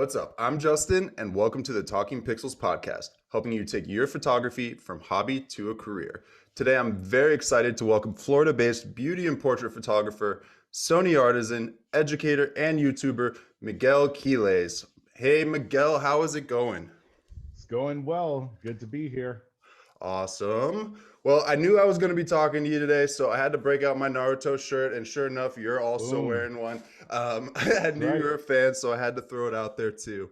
What's up? I'm Justin, and welcome to the Talking Pixels podcast, helping you take your photography from hobby to a career. Today, I'm very excited to welcome Florida-based beauty and portrait photographer, Sony Artisan, educator, and YouTuber, Miguel Quiles. Hey, Miguel, how is it going? It's going well. Good to be here. Awesome. Well, I knew I was going to be talking to you today, so I had to break out my Naruto shirt, and sure enough, you're also Boom. wearing one. I That's knew you right. were a fan, so I had to throw it out there too.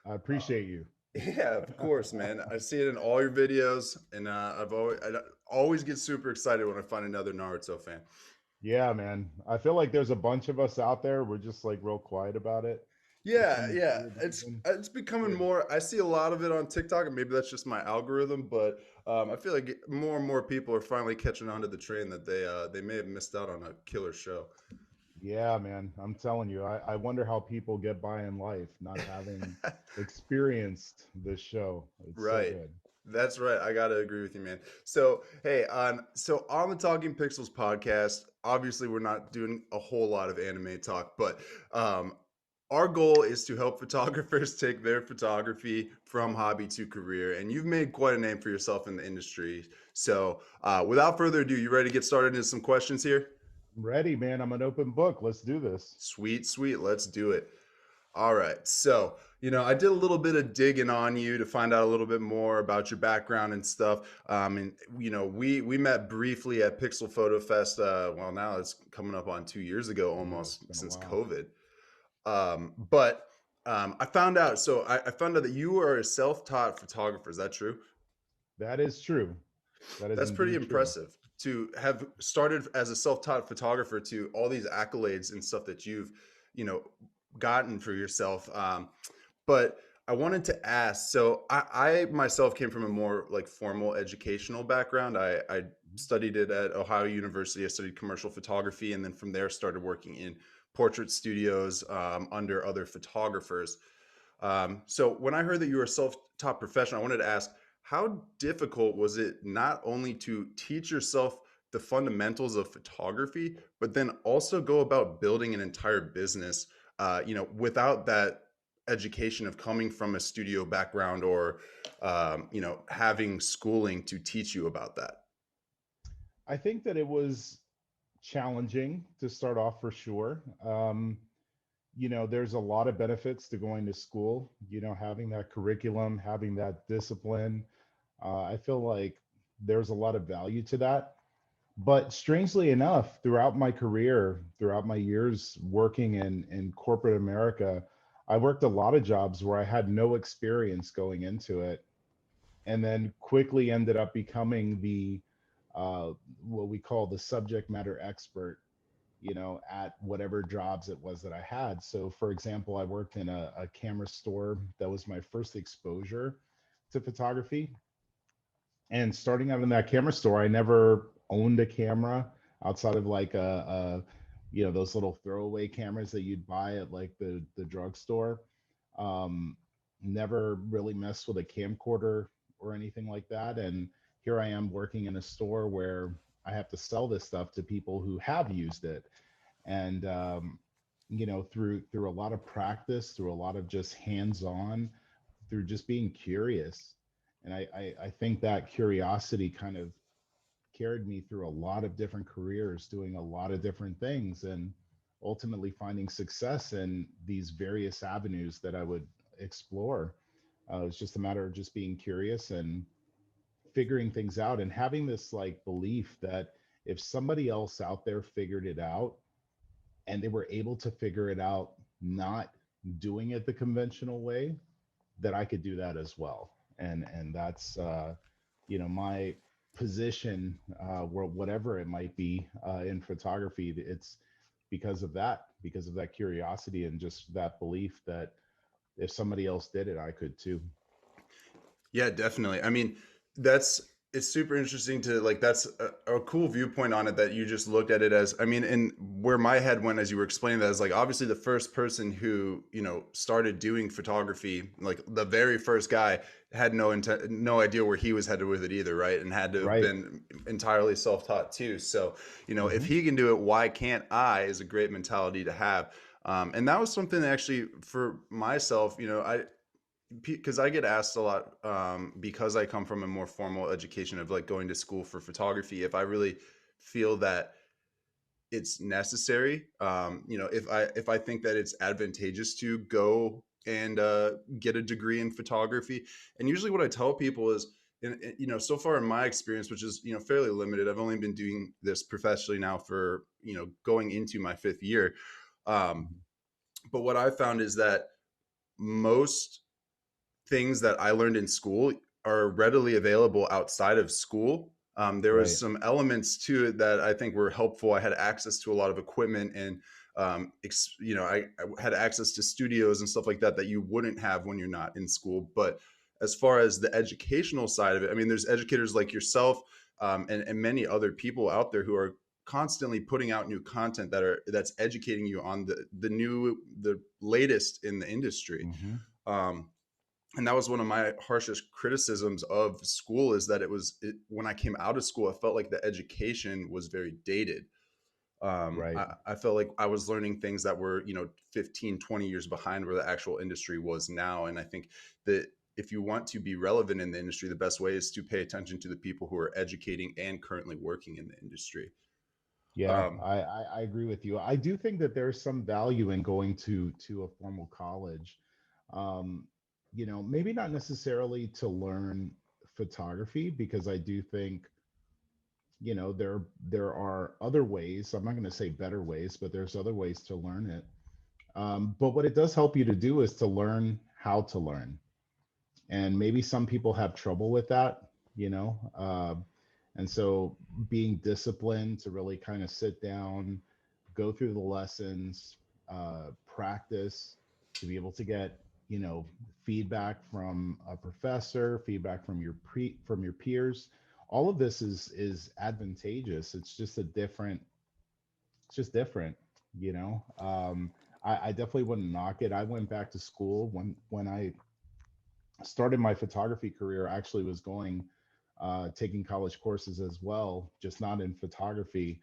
I appreciate you. Yeah, of course, man. I see it in all your videos, and I always get super excited when I find another Naruto fan. Yeah, man. I feel like there's a bunch of us out there. We're just like real quiet about it for Yeah, some yeah. weird It's reason. it's becoming Weird. more. I see a lot of it on TikTok, and maybe that's just my algorithm. But I feel like more and more people are finally catching on to the train that they may have missed out on a killer show. Yeah, man. I'm telling you, I wonder how people get by in life not having experienced this show. It's so Right. good. That's right. I gotta agree with you, man. So, hey, on the Talking Pixels podcast, obviously we're not doing a whole lot of anime talk, but um, our goal is to help photographers take their photography from hobby to career. And you've made quite a name for yourself in the industry. So, without further ado, you ready to get started into some questions here? I'm ready, man. I'm an open book. Let's do this. Sweet, sweet. Let's do it. All right. So, I did a little bit of digging on you to find out a little bit more about your background and stuff. And we met briefly at Pixel Photo Fest. Well, now it's coming up on 2 years ago, Yeah, it's almost been a since while. COVID. But I found out. So I found out that you are a self-taught photographer. Is that true? That is true. That is That's pretty indeed true. impressive to have started as a self-taught photographer to all these accolades and stuff that you've, you know, gotten for yourself. But I wanted to ask, so I myself came from a more like formal educational background. I studied it at Ohio University. I studied commercial photography, and then from there started working in portrait studios under other photographers. So when I heard that you were a self-taught professional, I wanted to ask, how difficult was it not only to teach yourself the fundamentals of photography, but then also go about building an entire business, without that education of coming from a studio background or, having schooling to teach you about that? I think that it was challenging to start off for sure. There's a lot of benefits to going to school, having that curriculum, having that discipline. I feel like there's a lot of value to that. But strangely enough, throughout my career, throughout my years working in corporate America, I worked a lot of jobs where I had no experience going into it, and then quickly ended up becoming the uh, what we call the subject matter expert, at whatever jobs it was that I had. So, for example, I worked in a camera store. That was my first exposure to photography. And starting out in that camera store, I never owned a camera outside of like those little throwaway cameras that you'd buy at like the drugstore. Um, Never really messed with a camcorder or anything like that. And here I am working in a store where I have to sell this stuff to people who have used it. And through a lot of practice, through a lot of just hands-on, through just being curious. And I think that curiosity kind of carried me through a lot of different careers, doing a lot of different things, and ultimately finding success in these various avenues that I would explore. It's just a matter of just being curious and figuring things out and having this like belief that if somebody else out there figured it out and they were able to figure it out not doing it the conventional way, that I could do that as well. And that's my position, whatever it might be in photography. It's because of that curiosity and just that belief that if somebody else did it, I could too. Yeah, definitely. I mean, that's it's super interesting to like that's a cool viewpoint on it that you just looked at it as. I mean, and where my head went as you were explaining that is like obviously the first person who, started doing photography, like the very first guy had no idea where he was headed with it either, right? And had to have Right. been entirely self-taught too. So, if Hmm. he can do it, why can't I is a great mentality to have. And that was something that actually for myself, because I get asked a lot, because I come from a more formal education of like going to school for photography, if I really feel that it's necessary. If I think that it's advantageous to go and get a degree in photography, and usually what I tell people is, so far in my experience, which is fairly limited, I've only been doing this professionally now for going into my fifth year. Um, Mhm. but what I found is that most things that I learned in school are readily available outside of school. There was Right. some elements to it that I think were helpful. I had access to a lot of equipment, and I had access to studios and stuff like that that you wouldn't have when you're not in school. But as far as the educational side of it, I mean, there's educators like yourself, and many other people out there who are constantly putting out new content that's educating you on the latest in the industry. Hmm. Um, and that was one of my harshest criticisms of school, is that when I came out of school, I felt like the education was very dated. Right. I felt like I was learning things that were 15, 20 years behind where the actual industry was now. And I think that if you want to be relevant in the industry, the best way is to pay attention to the people who are educating and currently working in the industry. Yeah, um, I agree with you. I do think that there's some value in going to a formal college. Um, maybe not necessarily to learn photography, because I do think, there are other ways. I'm not going to say better ways, but there's other ways to learn it. But what it does help you to do is to learn how to learn. And maybe some people have trouble with that, you know. And so being disciplined to really kind of sit down, go through the lessons, practice, to be able to get, feedback from a professor, feedback from your peers. All of this is advantageous. It's just different, you know. I definitely wouldn't knock it. I went back to school when I started my photography career. I actually was going taking college courses as well, just not in photography.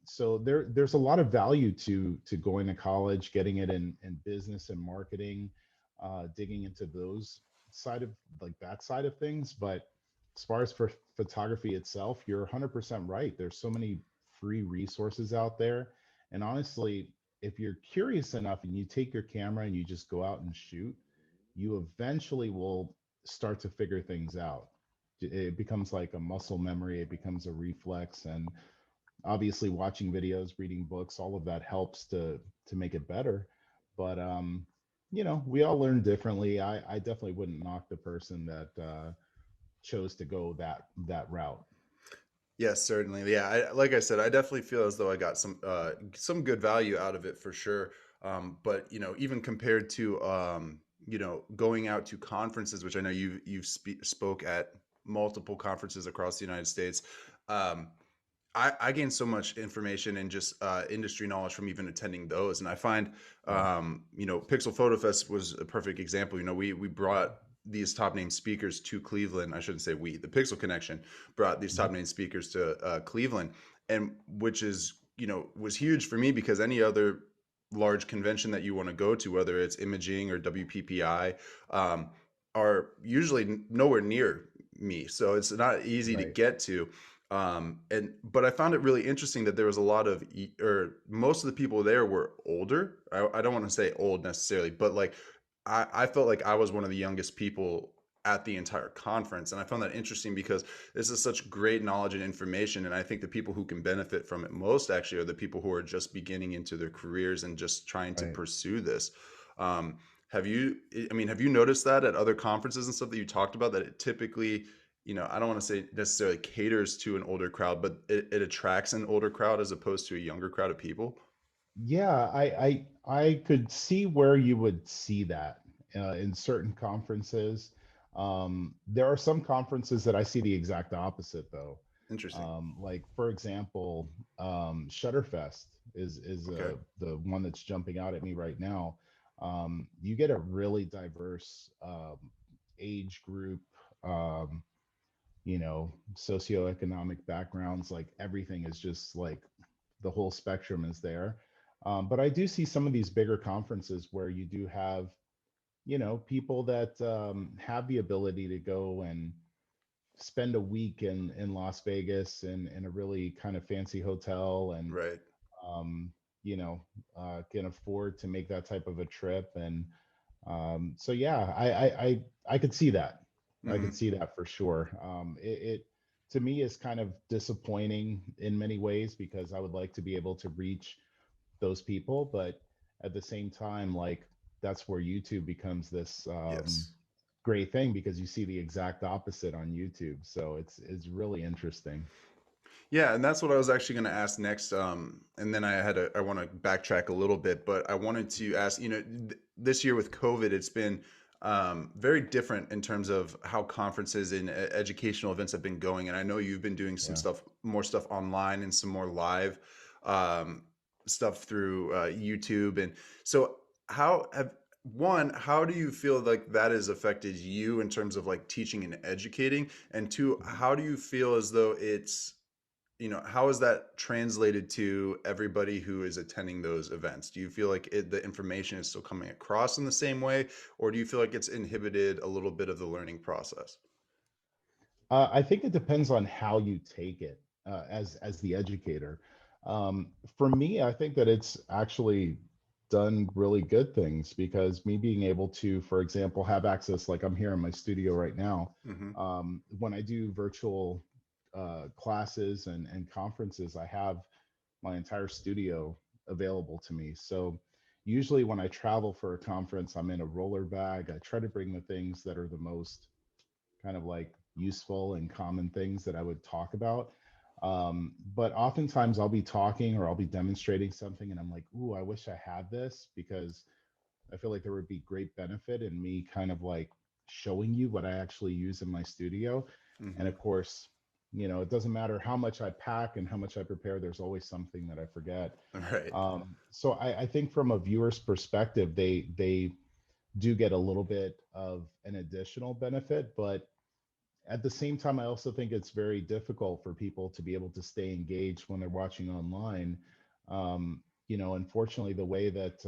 So there's a lot of value to going to college, getting it in business and marketing, digging into those side of like that side of things. But as far as for photography itself, you're 100% right. There's so many free resources out there. And honestly, if you're curious enough and you take your camera and you just go out and shoot, you eventually will start to figure things out. It becomes like a muscle memory, it becomes a reflex. And obviously watching videos, reading books, all of that helps to make it better. But we all learn differently. I definitely wouldn't knock the person that chose to go that route. Yes, certainly. Yeah, like I said, I definitely feel as though I got some good value out of it for sure. But even compared to going out to conferences, which I know spoke at multiple conferences across the United States. Um, I gained so much information and just industry knowledge from even attending those. And I find, Right. Pixel Photo Fest was a perfect example. We brought these top name speakers to Cleveland. I shouldn't say we, the Pixel Connection brought these top Mhm. name speakers to Cleveland, and which is, was huge for me, because any other large convention that you want to go to, whether it's imaging or WPPI, um, are usually nowhere near me. So it's not easy to Right. get to. But I found it really interesting that there was a lot of, or most of the people there were older. I don't want to say old necessarily, but like I felt like I was one of the youngest people at the entire conference. And I found that interesting because this is such great knowledge and information. And I think the people who can benefit from it most actually are the people who are just beginning into their careers and just trying to Right. pursue this. Um, have you noticed that at other conferences and stuff that you talked about, that it typically, I don't want to say necessarily caters to an older crowd, but it attracts an older crowd as opposed to a younger crowd of people? Yeah, I could see where you would see that in certain conferences. There are some conferences that I see the exact opposite, though. Interesting. Like for example, Shutterfest is Okay. the one that's jumping out at me right now. You get a really diverse age group, um, socioeconomic backgrounds. Like everything is just like the whole spectrum is there. But I do see some of these bigger conferences where you do have, people that have the ability to go and spend a week in Las Vegas in a really kind of fancy hotel, and Right. um, can afford to make that type of a trip. And so yeah, I could see that. I could Hmm. see that for sure. It to me is kind of disappointing in many ways because I would like to be able to reach those people, but at the same time, like that's where YouTube becomes this Yes. great thing because you see the exact opposite on YouTube. So it's really interesting. Yeah, and that's what I was actually going to ask next. And then I want to backtrack a little bit, but I wanted to ask, this year with COVID, it's been very different in terms of how conferences and educational events have been going. And I know you've been doing some Yeah. stuff, more stuff online and some more live um, stuff through YouTube. And so, how do you feel like that has affected you in terms of like teaching and educating? And two, how do you feel as though how is that translated to everybody who is attending those events? Do you feel like the information is still coming across in the same way, or do you feel like it's inhibited a little bit of the learning process? I think it depends on how you take it as the educator. For me, I think that it's actually done really good things because me being able to, for example, have access, like I'm here in my studio right now. Hmm. When I do virtual classes and conferences, I have my entire studio available to me. So usually when I travel for a conference, I'm in a roller bag. I try to bring the things that are the most kind of like useful and common things that I would talk about. But oftentimes I'll be talking or I'll be demonstrating something and I'm like, ooh, I wish I had this because I feel like there would be great benefit in me kind of like showing you what I actually use in my studio. And Hmm. of course, it doesn't matter how much I pack and how much I prepare, there's always something that I forget. Right. So I think from a viewer's perspective, they do get a little bit of an additional benefit, but at the same time, I also think it's very difficult for people to be able to stay engaged when they're watching online. Unfortunately, the way that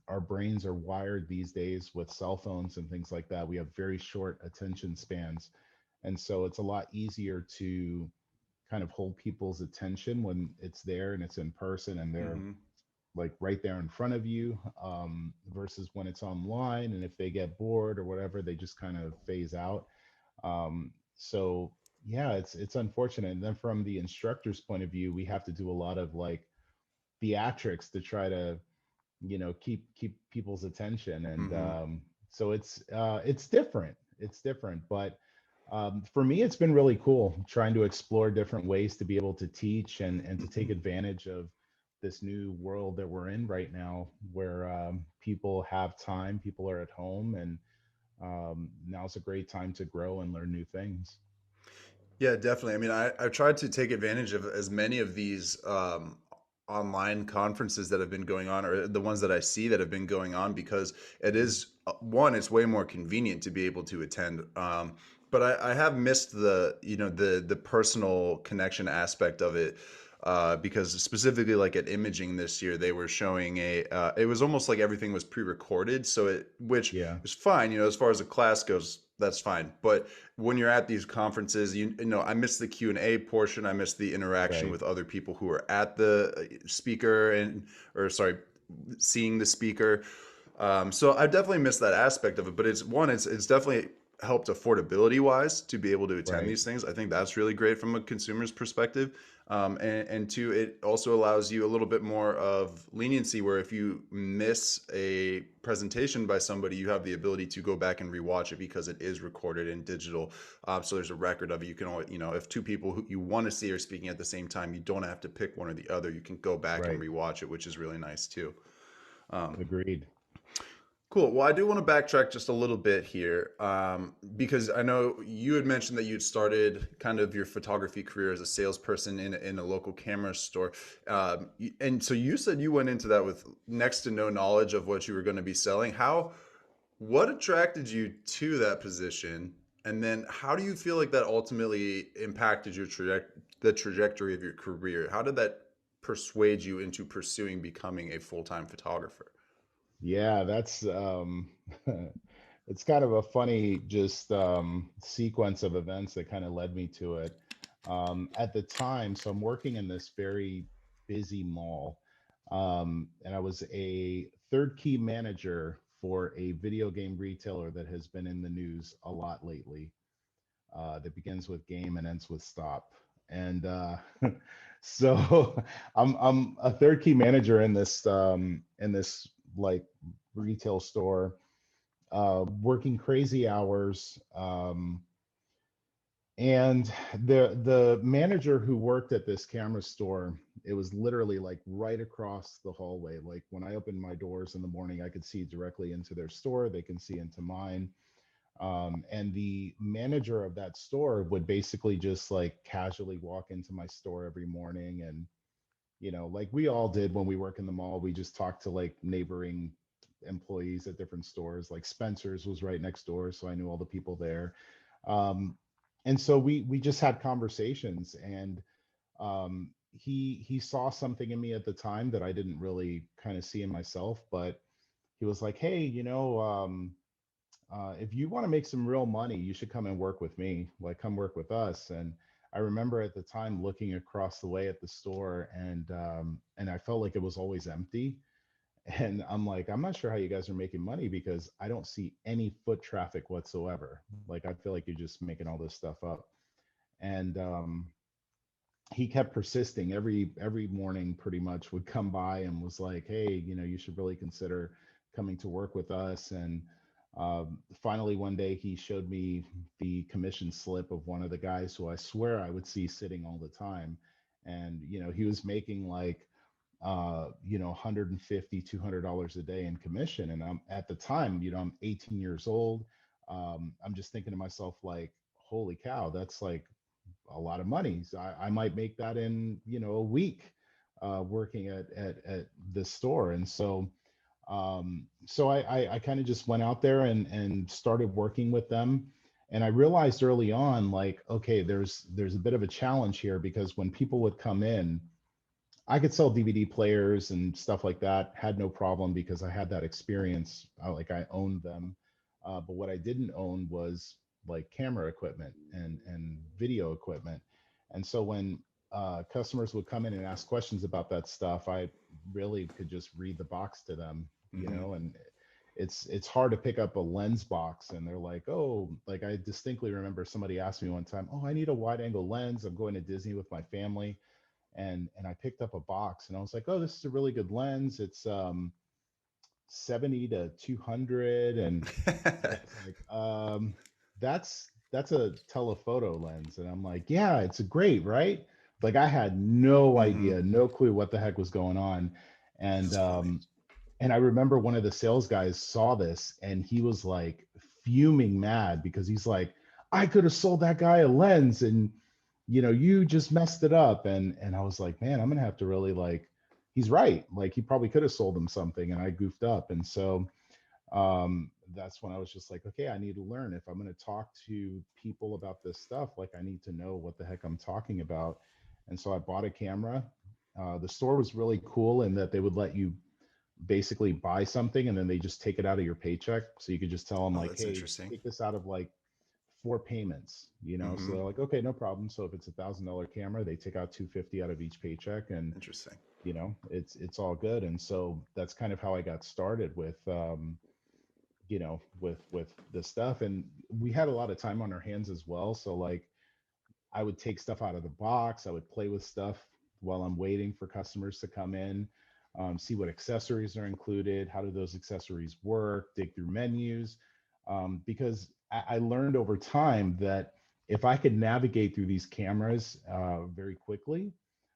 our brains are wired these days with cell phones and things like that, we have very short attention spans. And so it's a lot easier to kind of hold people's attention when it's there and it's in person and they're Hmm. like right there in front of you, versus when it's online. And if they get bored or whatever, they just kind of phase out. So yeah, it's unfortunate. And then from the instructor's point of view, we have to do a lot of like theatrics to try to, keep people's attention. And Hmm. so it's different. It's different. But for me, it's been really cool trying to explore different ways to be able to teach and to take advantage of this new world that we're in right now, where people have time, people are at home, and now's a great time to grow and learn new things. Yeah, definitely. I mean, I've tried to take advantage of as many of these online conferences that have been going on, or the ones that I see that have been going on, because it Mhm. is one, it's way more convenient to be able to attend. But I have missed the personal connection aspect of it. Because specifically, like at imaging this year, they were showing it was almost like everything was pre-recorded, which Yeah, is fine, as far as a class goes, that's fine. But when you're at these conferences, I miss the Q&A portion. I miss the interaction right. with other people who are at the speaker or sorry, seeing the speaker. So I definitely missed that aspect of it. But it's definitely helped affordability wise to be able to attend Right. these things. I think that's really great from a consumer's perspective. And two, it also allows you a little bit more of leniency where if you miss a presentation by somebody, you have the ability to go back and rewatch it because it is recorded in digital. So there's a record of it. You can only, if two people who you want to see are speaking at the same time, you don't have to pick one or the other. You can go back and Right. rewatch it, which is really nice too. Um, Agreed. Cool. Well, I do want to backtrack just a little bit here, because I know you had mentioned that you'd started kind of your photography career as a salesperson in a local camera store. And so you said you went into that with next to no knowledge of what you were going to be selling. What attracted you to that position? And then how do you feel like that ultimately impacted the trajectory of your career? How did that persuade you into pursuing becoming a full-time photographer? Yeah, that's it's kind of a funny just sequence of events that kind of led me to it. At the time, so I'm working in this very busy mall, and I was a third key manager for a video game retailer that has been in the news a lot lately. That begins with game and ends with stop. And so I'm a third key manager in this like retail store, working crazy hours. And the manager who worked at this camera store, it was literally like right across the hallway. Like when I opened my doors in the morning, I could see directly into their store. They can see into mine. And the manager of that store would basically just like casually walk into my store every morning, and like we all did when we work in the mall, we just talked to like neighboring employees at different stores. Like Spencer's was right next door, so I knew all the people there. um, and so we just had conversations, and he saw something in me at the time that I didn't really kind of see in myself, but he was like, hey, if you want to make some real money, you should come and work with me. Like, come work with us. And I remember at the time looking across the way at the store, and I felt like it was always empty. And I'm like, I'm not sure how you guys are making money because I don't see any foot traffic whatsoever. Like, I feel like you're just making all this stuff up. And he kept persisting. Every morning pretty much would come by and was like, hey, you should really consider coming to work with us. And finally one day he showed me the commission slip of one of the guys who I swear I would see sitting all the time. And he was making like 150 $200 a day in commission. And I'm at the time, I'm 18 years old. I'm just thinking to myself like, holy cow, that's like a lot of money. So I might make that in a week, working at this store. And so I kind of just went out there and started working with them. And I realized early on, like, okay, there's a bit of a challenge here, because when people would come in, I could sell DVD players and stuff like that, had no problem, because I had that experience. Like, I owned them. But what I didn't own was like camera equipment and video equipment. And so when customers would come in and ask questions about that stuff, I really could just read the box to them, Hmm. and it's hard to pick up a lens box and they're like, oh, like I distinctly remember somebody asked me one time, oh, I need a wide angle lens. I'm going to Disney with my family. And I picked up a box and I was like, oh, this is a really good lens. It's 70 to 200. And the guy's like, that's a telephoto lens. And I'm like, yeah, it's a great, right? Like, I had no Hmm. idea, no clue what the heck was going on. And That's funny. and I remember one of the sales guys saw this and he was like fuming mad, because he's like, I could have sold that guy a lens, and you just messed it up. And I was like, man, I'm gonna have to really, like, he's right. Like, he probably could have sold him something and I goofed up. And so that's when I was just like, okay, I need to learn. If I'm going to talk to people about this stuff, like, I need to know what the heck I'm talking about. And so I bought a camera. The store was really cool in that they would let you basically buy something and then they just take it out of your paycheck. So you could just tell them Oh, like, that's hey, interesting. take this out of like 4 payments, so Hmm. they're like, okay, no problem. So if it's $1,000 camera, they take out 250 out of each paycheck, and Interesting. it's all good. And so that's kind of how I got started with with this stuff. And we had a lot of time on our hands as well, so like, I would take stuff out of the box, I would play with stuff while I'm waiting for customers to come in, see what accessories are included, how do those accessories work, dig through menus, because I learned over time that if I could navigate through these cameras very quickly,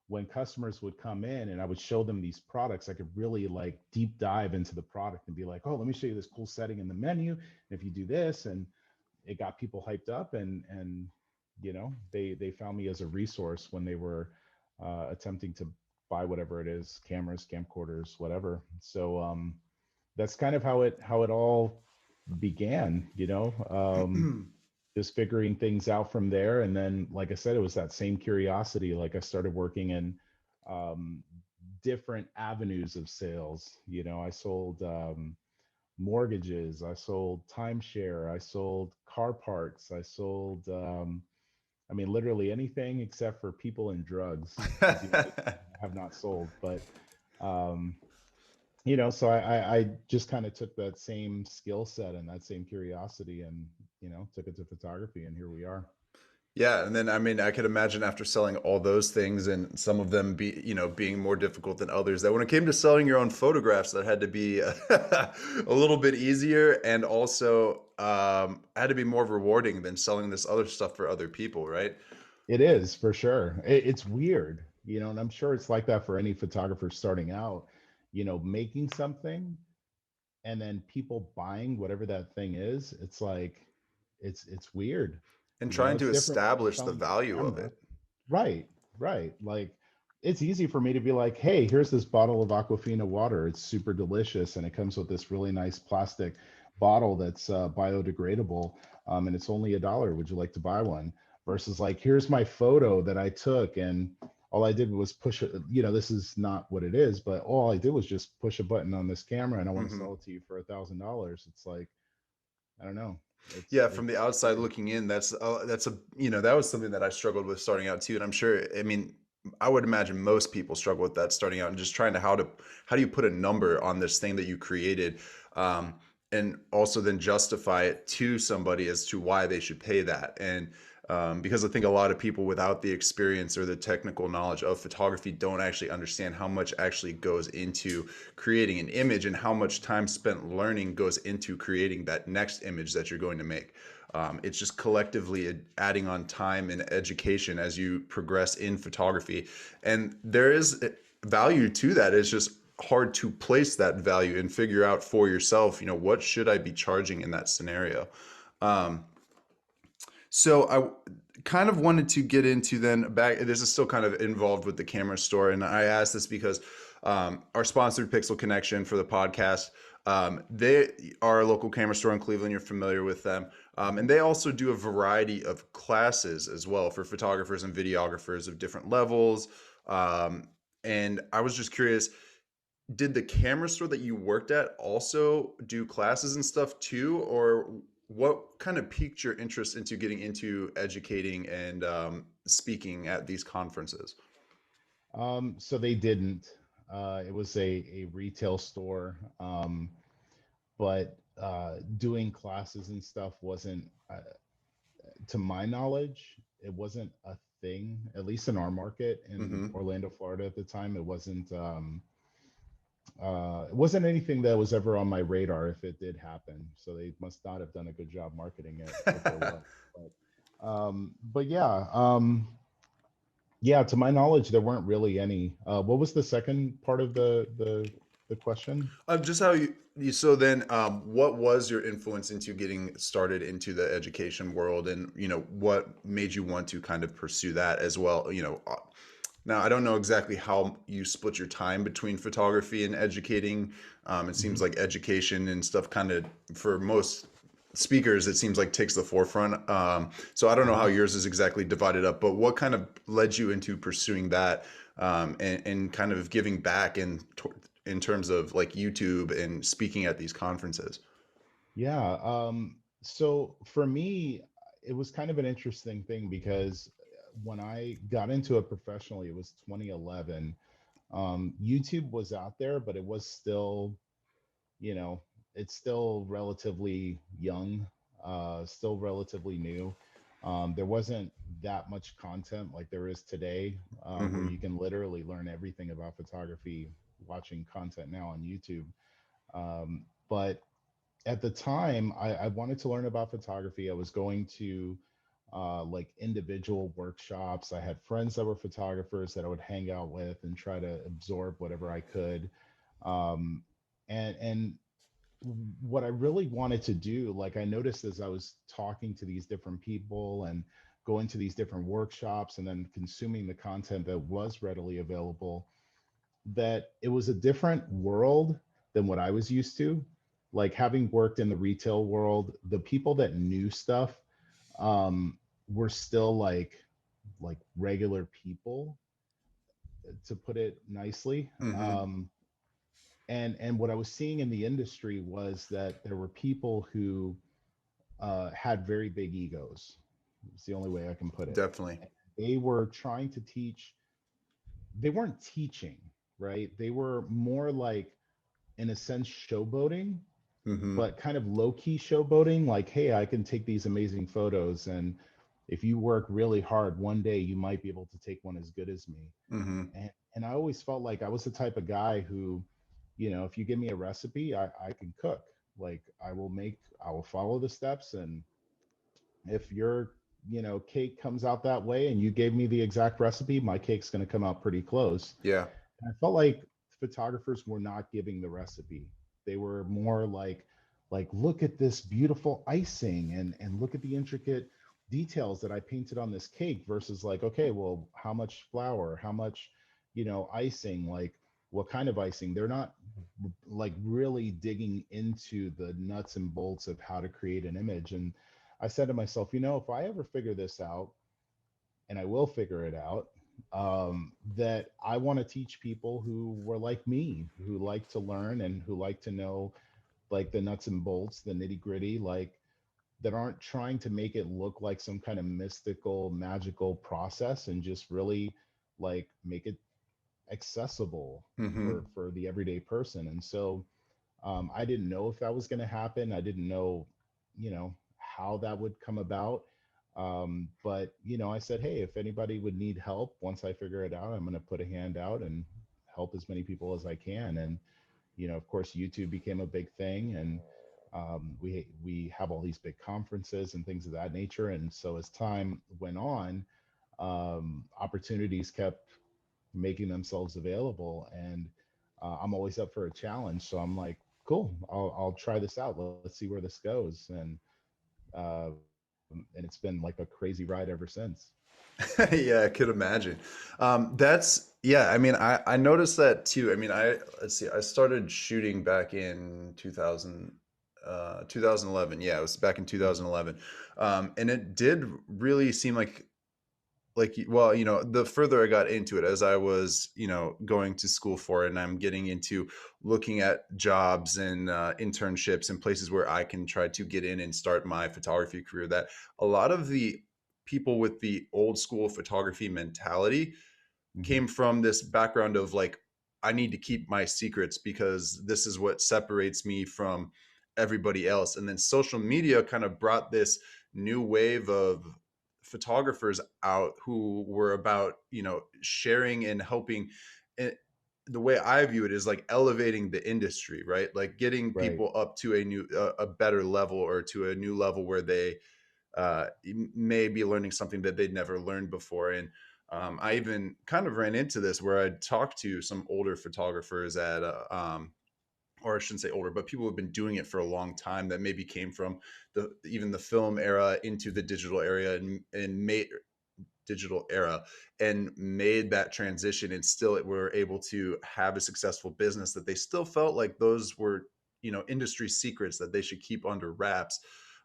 when customers would come in and I would show them these products, I could really like deep dive into the product and be like, oh, let me show you this cool setting in the menu. And if you do this, and it got people hyped up, and they found me as a resource when they were attempting to buy whatever it is, cameras, camcorders, whatever. So that's kind of how it all began, just figuring things out from there. And then, like I said, it was that same curiosity. Like, I started working in different avenues of sales. I sold mortgages, I sold timeshare, I sold car parts, I sold I mean, literally anything except for people and drugs is the only thing I have not sold. But um, so I just kind of took that same skill set and that same curiosity and took it to photography, and here we are. Yeah, and then I mean, I could imagine after selling all those things and some of them being more difficult than others, that when it came to selling your own photographs, that had to be a little bit easier and also had to be more rewarding than selling this other stuff for other people, right? It is for sure. It's weird, and I'm sure it's like that for any photographer starting out, making something and then people buying whatever that thing is. It's like it's weird. And trying It's to different when you're establish the selling a value of camera. it. Right, right. Like it's easy for me to be like, hey, here's this bottle of Aquafina water. It's super delicious, and it comes with this really nice plastic bottle that's biodegradable, and it's only $1. Would you like to buy one? Versus like, here's my photo that I took, and all I did was push it. This is not what it is, but all I did was just push a button on this camera, and I want to Hmm. sell it to you for $1,000. It's like, I don't know. It's Yeah, from the it's outside weird. looking in, that's a that was something that I struggled with starting out too, and I'm sure, I mean, I would imagine most people struggle with that starting out and just trying to how do you put a number on this thing that you created, um, and also then justify it to somebody as to why they should pay that. And because I think a lot of people without the experience or the technical knowledge of photography don't actually understand how much actually goes into creating an image and how much time spent learning goes into creating that next image that you're going to make. It's just collectively adding on time and education as you progress in photography. And there is value to that. It's just hard to place that value and figure out for yourself, what should I be charging in that scenario? Um, so I kind of wanted to get into then back. This is still kind of involved with the camera store, and I asked this because our sponsor, Pixel Connection, for the podcast, they are a local camera store in Cleveland. You're familiar with them, and Mhm. they also do a variety of classes as well for photographers and videographers of different levels. Um, and I was just curious, did the camera store that you worked at also do classes and stuff too, or what kind of piqued your interest into getting into educating and speaking at these conferences? So they didn't. It was a retail store, but doing classes and stuff wasn't, to my knowledge, it wasn't a thing. At least in our market in Hmm. Orlando, Florida at the time, it wasn't anything that was ever on my radar if it did happen. So they must not have done a good job marketing it if there was. But yeah, yeah, to my knowledge, there weren't really any. What was the second part of the question? Just how so then, what was your influence into getting started into the education world, and what made you want to kind of pursue that as well? Now I don't know exactly how you split your time between photography and educating. It seems Mhm. like education and stuff kind of, for most speakers, it seems like takes the forefront. So I don't know how Mhm. yours is exactly divided up, but what kind of led you into pursuing that, and kind of giving back in terms of like YouTube and speaking at these conferences? Yeah. So for me, it was kind of an interesting thing because when I got into it professionally, it was 2011. YouTube was out there, but it was still, you know, it's still relatively young, still relatively new. There wasn't that much content like there is today, where Hmm. you can literally learn everything about photography watching content now on YouTube. But at the time, I wanted to learn about photography. I was going to like individual workshops. I had friends that were photographers that I would hang out with and try to absorb whatever I could. Um, and what I really wanted to do, like I noticed as I was talking to these different people and going to these different workshops and then consuming the content that was readily available, that it was a different world than what I was used to. Like having worked in the retail world, the people that knew stuff were still like regular people. to put it nicely. Mm-hmm. And what I was seeing in the industry was that there were people who had very big egos. It's the only way I can put it. Definitely. They were trying to teach. They weren't teaching, right? They were more like, in a sense, showboating, Mm-hmm. but kind of low key showboating. Like, hey, I can take these amazing photos, and if you work really hard, one day you might be able to take one as good as me. Mm-hmm. And I always felt like I was the type of guy who, if you give me a recipe, I can cook. Like, I will follow the steps. And if your, cake comes out that way and you gave me the exact recipe, my cake's going to come out pretty close. Yeah. And I felt like photographers were not giving the recipe. They were more like look at this beautiful icing, and look at the intricate details that I painted on this cake, versus like, okay, well, how much flour, how much, icing, like what kind of icing. They're not like really digging into the nuts and bolts of how to create an image. And I said to myself, if I ever figure this out, and I will figure it out, that I want to teach people who were like me, who like to learn and who like to know like the nuts and bolts, the nitty gritty, like that aren't trying to make it look like some kind of mystical, magical process, and just really like make it accessible Mm-hmm. for the everyday person. And so I didn't know if that was going to happen. I didn't know, how that would come about. But I said, hey, if anybody would need help once I figure it out, I'm going to put a hand out and help as many people as I can. And of course, YouTube became a big thing, and we have all these big conferences and things of that nature. And so as time went on, opportunities kept making themselves available, and I'm always up for a challenge. So I'm like, cool, I'll try this out. Let's see where this goes. And it's been like a crazy ride ever since. Yeah, I could imagine. That's yeah. I mean, I noticed that too. I mean, let's see. I started shooting back in 2011. Yeah, it was back in Mhm. 2011, and it did really seem well, the further I got into it, as I was, going to school for it, and I'm getting into looking at jobs and internships and places where I can try to get in and start my photography career, that a lot of the people with the old school photography mentality Mhm. came from this background of like, I need to keep my secrets because this is what separates me from everybody else. And then social media kind of brought this new wave of photographers out who were about, sharing and helping. And the way I view it is like elevating the industry, right? Like getting Right. people up to a better level, or to a new level where they may be learning something that they'd never learned before. And I even kind of ran into this where I talked to some older photographers or I shouldn't say older, but people who have been doing it for a long time, that maybe came from even the film era into the digital area, and made digital era and made that transition, and still were able to have a successful business, that they still felt like those were, industry secrets that they should keep under wraps.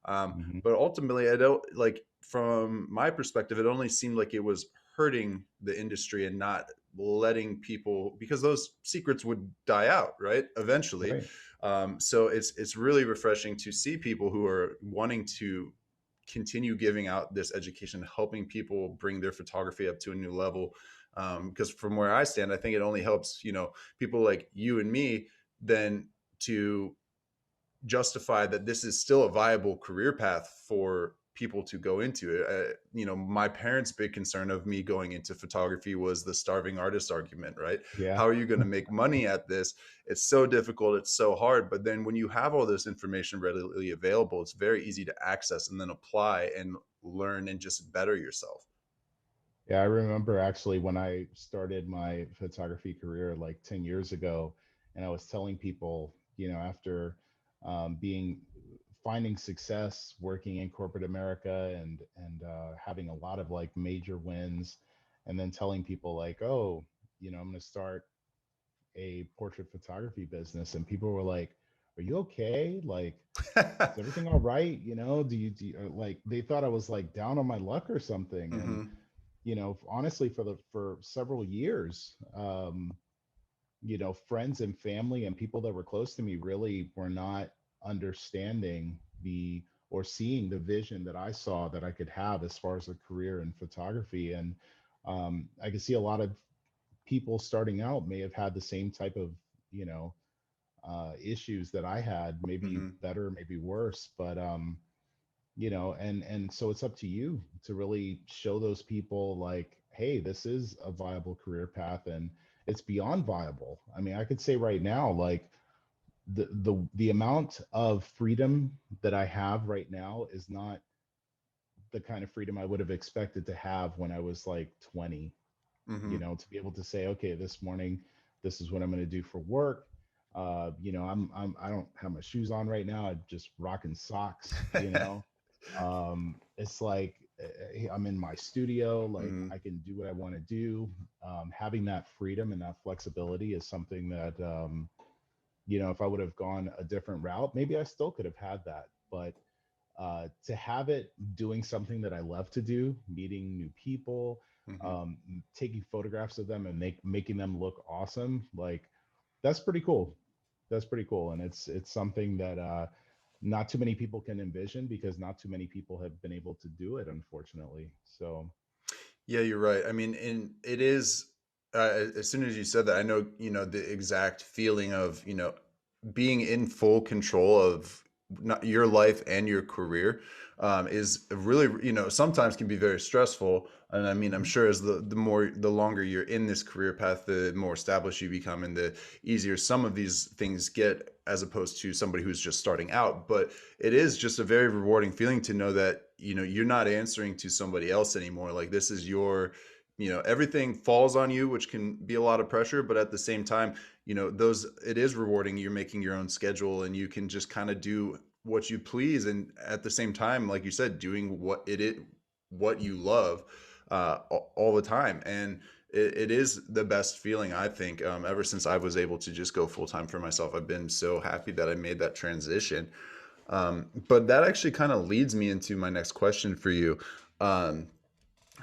Mhm. But ultimately, I don't like, from my perspective, it only seemed like it was hurting the industry and not letting people, because those secrets would die out, right, eventually. Right. So it's really refreshing to see people who are wanting to continue giving out this education, helping people bring their photography up to a new level. Because from where I stand, I think it only helps, people like you and me, then, to justify that this is still a viable career path for people to go into. My parents' big concern of me going into photography was the starving artist argument, right? Yeah. How are you going to make money at this? It's so difficult, it's so hard. But then when you have all this information readily available, it's very easy to access and then apply and learn and just better yourself. Yeah, I remember actually when I started my photography career like 10 years ago, and I was telling people, after being finding success working in corporate America, and having a lot of like major wins, and then telling people like, oh, I'm going to start a portrait photography business, and people were like, "Are you okay? Like, is everything all right? Do you like?" They thought I was like down on my luck or something, and Hmm. honestly, for several years, friends and family and people that were close to me really were not understanding the or seeing the vision that I saw that I could have as far as a career in photography. And I could see a lot of people starting out may have had the same type of, you know, issues that I had, maybe Hmm. better, maybe worse. But and so it's up to you to really show those people like, hey, this is a viable career path, and it's beyond viable. I mean, I could say right now, like the amount of freedom that I have right now is not the kind of freedom I would have expected to have when I was like 20. Hmm. To be able to say, okay, this morning, this is what I'm going to do for work. I don't have my shoes on right now. I'm just rocking socks. It's like I'm in my studio. Like Hmm. I can do what I want to do. Having that freedom and that flexibility is something that if I would have gone a different route, maybe I still could have had that. But to have it doing something that I love to do, meeting new people, Hmm. taking photographs of them and making them look awesome, like that's pretty cool. That's pretty cool, and it's something that not too many people can envision because not too many people have been able to do it, unfortunately. So, Yeah, you're right. I mean, and it is, as soon as you said that, I know, the exact feeling of, being in full control of not your life and your career, is really, sometimes can be very stressful. And I mean, I'm mhm. sure as the longer you're in this career path, the more established you become and the easier some of these things get as opposed to somebody who's just starting out. But it is just a very rewarding feeling to know that, you're not answering to somebody else anymore. Like this is your, everything falls on you, which can be a lot of pressure, but at the same time, those, it is rewarding. You're making your own schedule and you can just kind of do what you please, and at the same time, like you said, doing what you love, all the time. And it is the best feeling, I think. Ever since I was able to just go full time for myself, I've been so happy that I made that transition. But that actually kind of leads me into my next question for you. Um,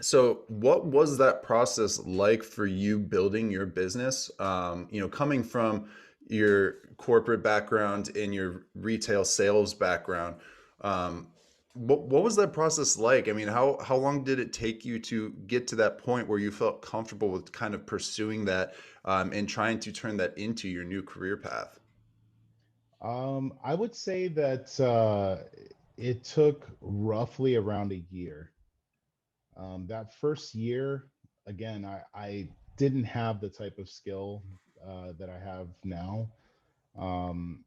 so, what was that process like for you building your business? Coming from your corporate background and your retail sales background, um, what was that process like? I mean, how long did it take you to get to that point where you felt comfortable with kind of pursuing that, and trying to turn that into your new career path? I would say that it took roughly around a year. That first year, again, I didn't have the type of skill that I have now. Um,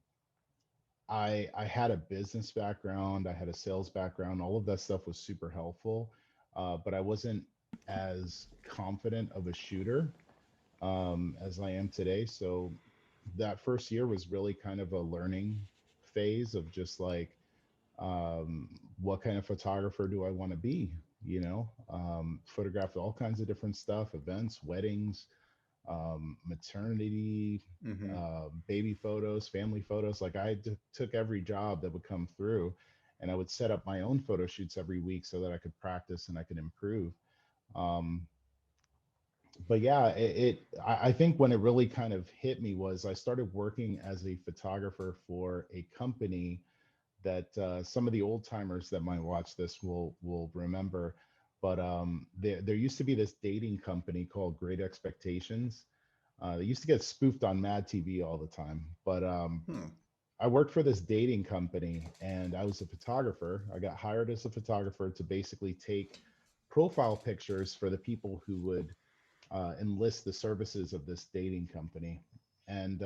I had a business background, I had a sales background. All of that stuff was super helpful, but I wasn't as confident of a shooter as I am today. So that first year was really kind of a learning phase of just like, what kind of photographer do I want to be? Photographed all kinds of different stuff, events, weddings, maternity, Mm-hmm. baby photos, family photos. Like took every job that would come through, and I would set up my own photo shoots every week so that I could practice and I could improve. Um, but yeah, I think when it really kind of hit me was I started working as a photographer for a company that some of the old timers that might watch this will remember. But there used to be this dating company called Great Expectations. They used to get spoofed on Mad TV all the time. But Hmm. I worked for this dating company and I was a photographer. I got hired as a photographer to basically take profile pictures for the people who would enlist the services of this dating company. And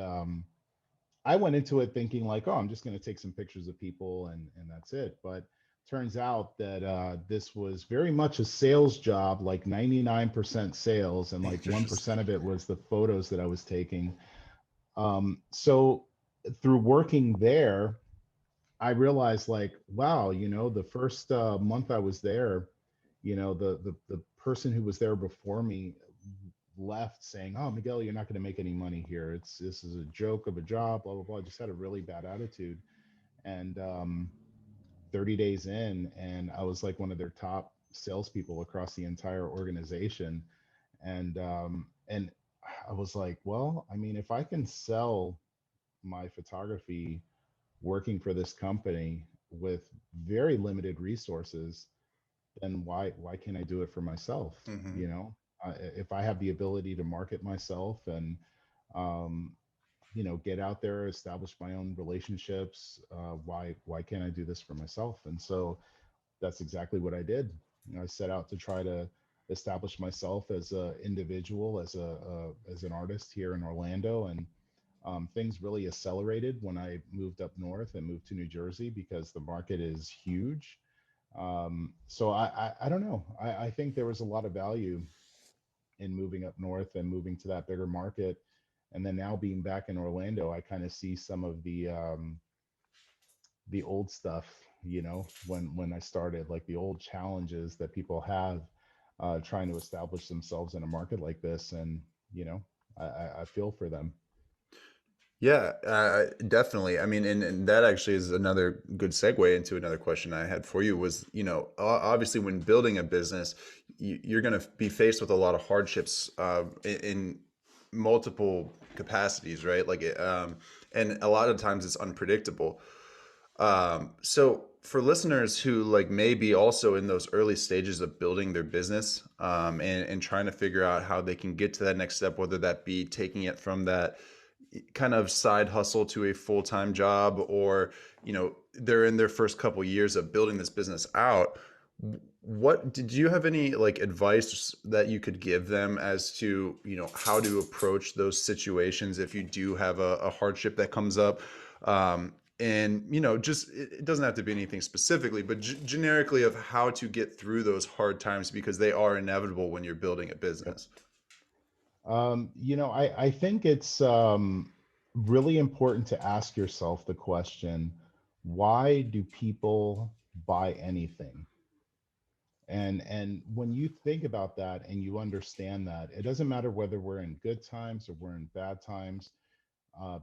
I went into it thinking like, oh, I'm just going to take some pictures of people and that's it. But turns out that this was very much a sales job, like 99% sales, and like 1% Interesting. of it was the photos that I was taking. So through working there, I realized like, wow, the first month I was there, the person who was there before me left saying, "Oh, Miguel, you're not going to make any money here. This is a joke of a job." Blah blah blah. Just had a really bad attitude. And 30 days in, and I was like one of their top salespeople across the entire organization. And I was like, well, I mean, if I can sell my photography working for this company with very limited resources, then why can't I do it for myself? Hmm. You know, if I have the ability to market myself and um, get out there, establish my own relationships, why can't I do this for myself? And so that's exactly what I did. I set out to try to establish myself as an individual, as an artist here in Orlando, and things really accelerated when I moved up north and moved to New Jersey because the market is huge. So I don't know. I think there was a lot of value in moving up north and moving to that bigger market. And then now being back in Orlando, I kind of see some of the old stuff, when I started, like the old challenges that people have trying to establish themselves in a market like this. And, I feel for them. Yeah, definitely. I mean, and that actually is another good segue into another question I had for you was, obviously when building a business, you're going to be faced with a lot of hardships in multiple capacities, right? And a lot of times it's unpredictable. So for listeners who like may be also in those early stages of building their business, and trying to figure out how they can get to that next step, whether that be taking it from that kind of side hustle to a full-time job, or they're in their first couple years of building this business out, what did you have any like advice that you could give them as to how to approach those situations if you do have a hardship that comes up, and just it doesn't have to be anything specifically, but generically of how to get through those hard times because they are inevitable when you're building a Yep. business. I think it's really important to ask yourself the question, why do people buy anything? And when you think about that and you understand that, it doesn't matter whether we're in good times or we're in bad times,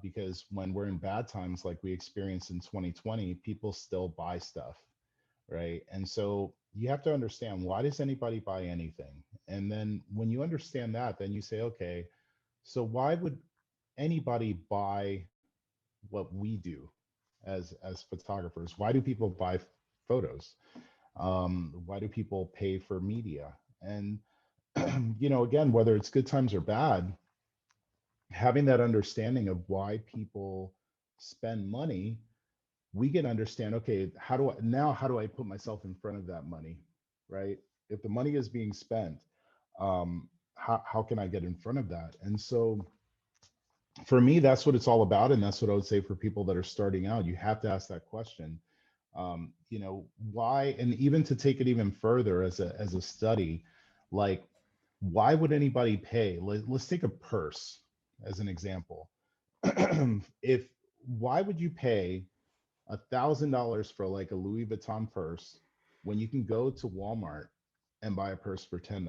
because when we're in bad times, like we experienced in 2020, people still buy stuff, right? And so you have to understand, why does anybody buy anything? And then when you understand that, then you say, okay, so why would anybody buy what we do as photographers? Why do people buy photos? Why do people pay for media? And again, whether it's good times or bad, having that understanding of why people spend money, we can understand, okay, how do I put myself in front of that money, right? If the money is being spent, how can I get in front of that? And so for me, that's what it's all about. And that's what I would say for people that are starting out. You have to ask that question. Why? And even to take it even further as a study, like, why would anybody pay? Let's take a purse as an example. If Why would you pay $1,000 for like a Louis Vuitton purse when you can go to Walmart and buy a purse for $10?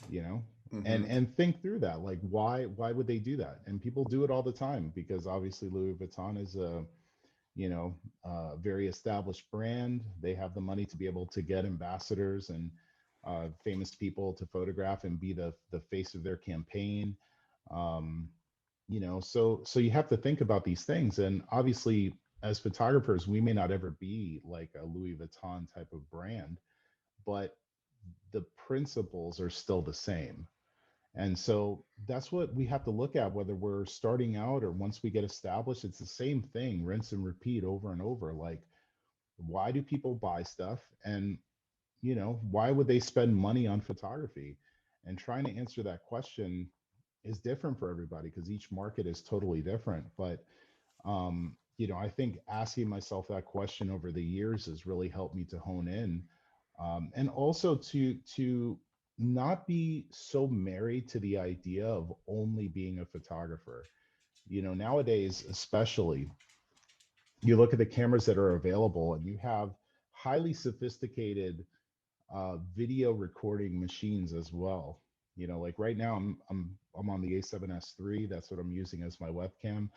you know and Hmm. and think through that, like, why would they do that? And people do it all the time because obviously Louis Vuitton is you know a very established brand. They have the money to be able to get ambassadors and famous people to photograph and be the face of their campaign. um so you have to think about these things. And obviously, as photographers, we may not ever be like a Louis Vuitton type of brand, but the principles are still the same. And so that's what we have to look at, whether we're starting out or once we get established. It's the same thing, rinse and repeat over and over. Like, why do people buy stuff? And, why would they spend money on photography? And trying to answer that question is different for everybody because each market is totally different. But I think asking myself that question over the years has really helped me to hone in, and also to not be so married to the idea of only being a photographer. Nowadays, especially, you look at the cameras that are available, and you have highly sophisticated video recording machines as well. Like right now, I'm on the A7S III. That's what I'm using as my webcam.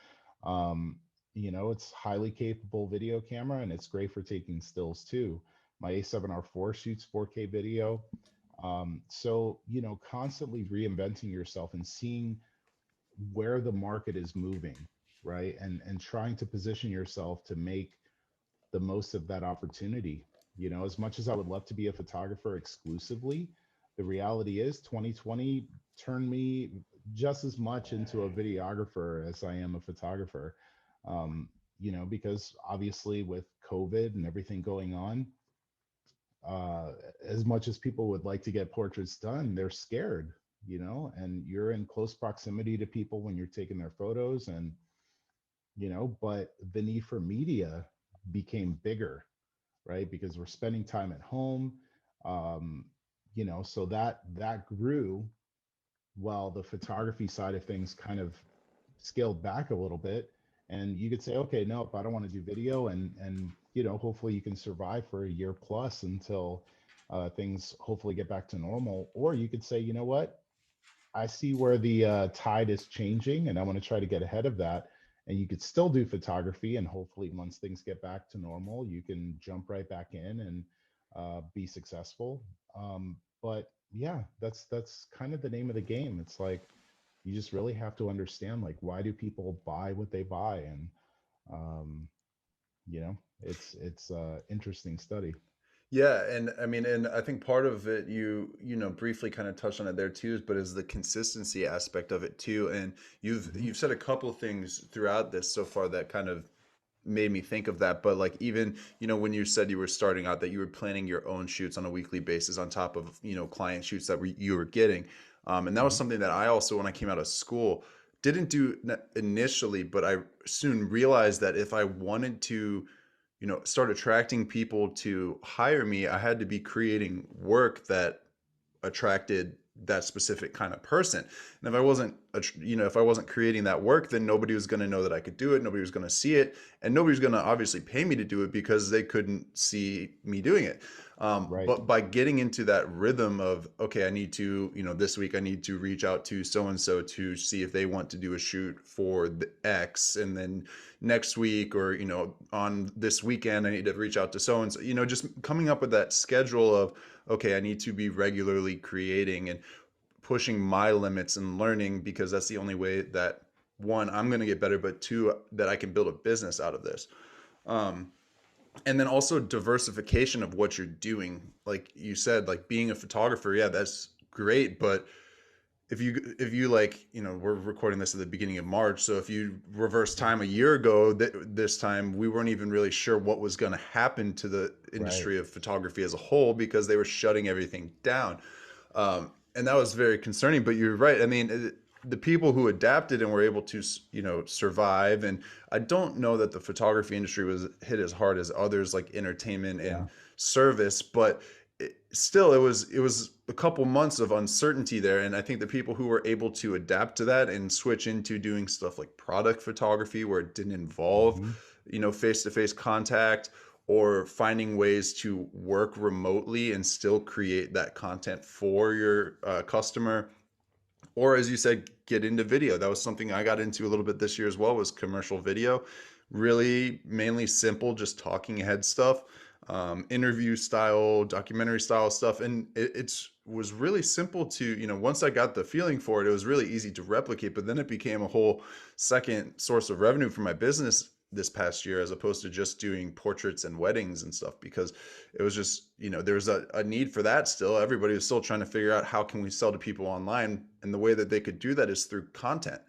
Um, It's highly capable video camera, and it's great for taking stills too. My A7R4 shoots 4K video. So, constantly reinventing yourself and seeing where the market is moving, right? And trying to position yourself to make the most of that opportunity. As much as I would love to be a photographer exclusively, the reality is 2020 turned me just as much into a videographer as I am a photographer. Um, because obviously with COVID and everything going on, uh, as much as people would like to get portraits done, they're scared, and you're in close proximity to people when you're taking their photos, and but the need for media became bigger, right? Because we're spending time at home. um so that grew, while the photography side of things kind of scaled back a little bit. And you could say, okay, nope, I don't want to do video, and hopefully you can survive for a year plus until things hopefully get back to normal. Or you could say, you know what, I see where the tide is changing, and I want to try to get ahead of that. And you could still do photography, and hopefully, once things get back to normal, you can jump right back in and be successful. But yeah, that's kind of the name of the game. It's like you just really have to understand, like, why do people buy what they buy, and um, it's interesting study. Yeah, and I mean, and I think part of it, briefly kind of touched on it there too, but is the consistency aspect of it too. And Hmm. you've said a couple things throughout this so far that kind of made me think of that. But like, even, when you said you were starting out, that you were planning your own shoots on a weekly basis on top of, client shoots that you were getting. And that was Hmm. something that I also, when I came out of school, didn't do initially, but I soon realized that if I wanted to, start attracting people to hire me, I had to be creating work that attracted that specific kind of person. And if I wasn't, if I wasn't creating that work, then nobody was going to know that I could do it. Nobody was going to see it, and nobody was going to obviously pay me to do it because they couldn't see me doing it. Right. But by getting into that rhythm of, okay, I need to, this week I need to reach out to so and so to see if they want to do a shoot for the X, and then next week, or on this weekend I need to reach out to so and so. Just coming up with that schedule of, okay, I need to be regularly creating and pushing my limits and learning, because that's the only way that, one, I'm going to get better, but two, that I can build a business out of this. Um, and then also diversification of what you're doing. Like you said, like being a photographer, yeah, that's great. But if you like, we're recording this at the beginning of March, so if you reverse time a year ago, this time we weren't even really sure what was going to happen to the Right. industry of photography as a whole, because they were shutting everything down. And that was very concerning. But you're right. I mean, the people who adapted and were able to, survive. And I don't know that the photography industry was hit as hard as others, like entertainment and Yeah. service, but still, it was a couple months of uncertainty there. And I think the people who were able to adapt to that and switch into doing stuff like product photography, where it didn't involve, Hmm. face-to-face contact, or finding ways to work remotely and still create that content for your customer, or, as you said, get into video. That was something I got into a little bit this year as well, was commercial video. Really mainly simple, just talking head stuff, interview style, documentary style stuff. And it's was really simple to, once I got the feeling for it, it was really easy to replicate. But then it became a whole second source of revenue for my business this past year, as opposed to just doing portraits and weddings and stuff, because it was just, there's a need for that still. Everybody was still trying to figure out, how can we sell to people online, and the way that they could do that is through content,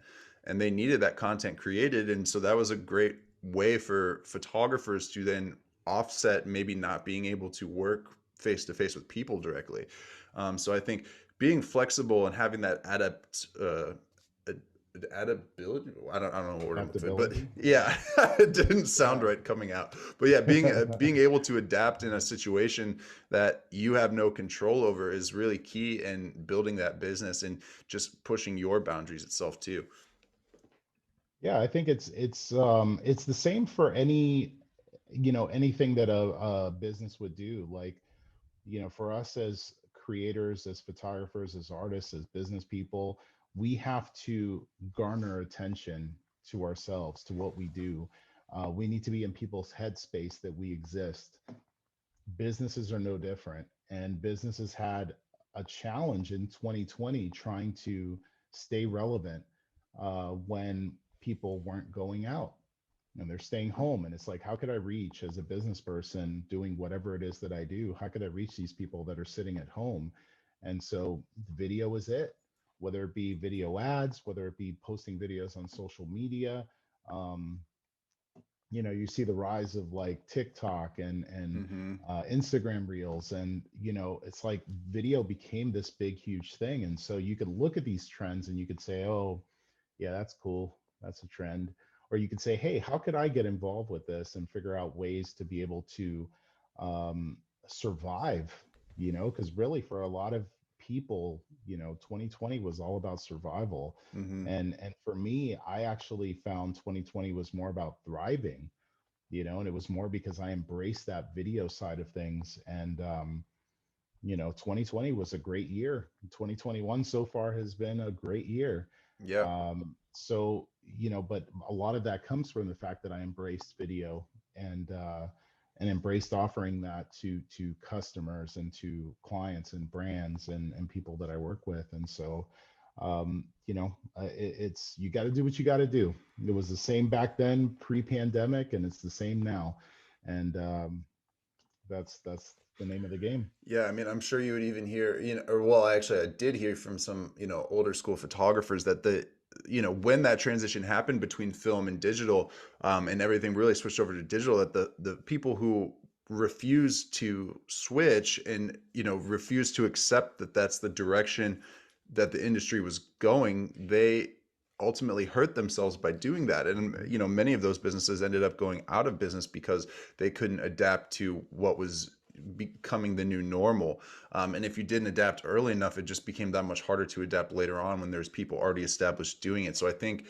and they needed that content created. And so that was a great way for photographers to then offset maybe not being able to work face to face with people directly. So I think being flexible and having that adaptability, I don't know what I'm looking for, but Adaptability. yeah, it didn't sound Yeah. right coming out. But yeah, being able to adapt in a situation that you have no control over is really key in building that business, and just pushing your boundaries itself too. Yeah, I think it's the same for anything that a business would do. Like, for us as creators, as photographers, as artists, as business people, we have to garner attention to ourselves, to what we do. We need to be in people's headspace that we exist. Businesses are no different, and businesses had a challenge in 2020 trying to stay relevant when people weren't going out and they're staying home. And it's like, how could I reach, as a business person doing whatever it is that I do, how could I reach these people that are sitting at home? And so video is it, whether it be video ads, whether it be posting videos on social media. um, you see the rise of like TikTok and Mm-hmm. Instagram reels, and it's like video became this big huge thing. And so you could look at these trends and you could say, oh yeah, that's cool, that's a trend. Or you could say, hey, how could I get involved with this and figure out ways to be able to um, survive? Because really for a lot of people, 2020 was all about survival. Mm-hmm. And for me, I actually found 2020 was more about thriving, and it was more because I embraced that video side of things. And 2020 was a great year. 2021 so far has been a great year. Yeah. So, but a lot of that comes from the fact that I embraced video and embraced offering that to customers and to clients and brands and people that I work with. And so, it's, you got to do what you got to do. It was the same back then, pre-pandemic, and it's the same now. And that's the name of the game. Yeah, I mean, I'm sure you would even hear, or well, actually, I did hear from some, older school photographers that when that transition happened between film and digital, and everything really switched over to digital, that the people who refuse to switch and, refuse to accept that that's the direction that the industry was going, they ultimately hurt themselves by doing that. And, many of those businesses ended up going out of business because they couldn't adapt to what was becoming the new normal. And if you didn't adapt early enough, it just became that much harder to adapt later on when there's people already established doing it. So I think,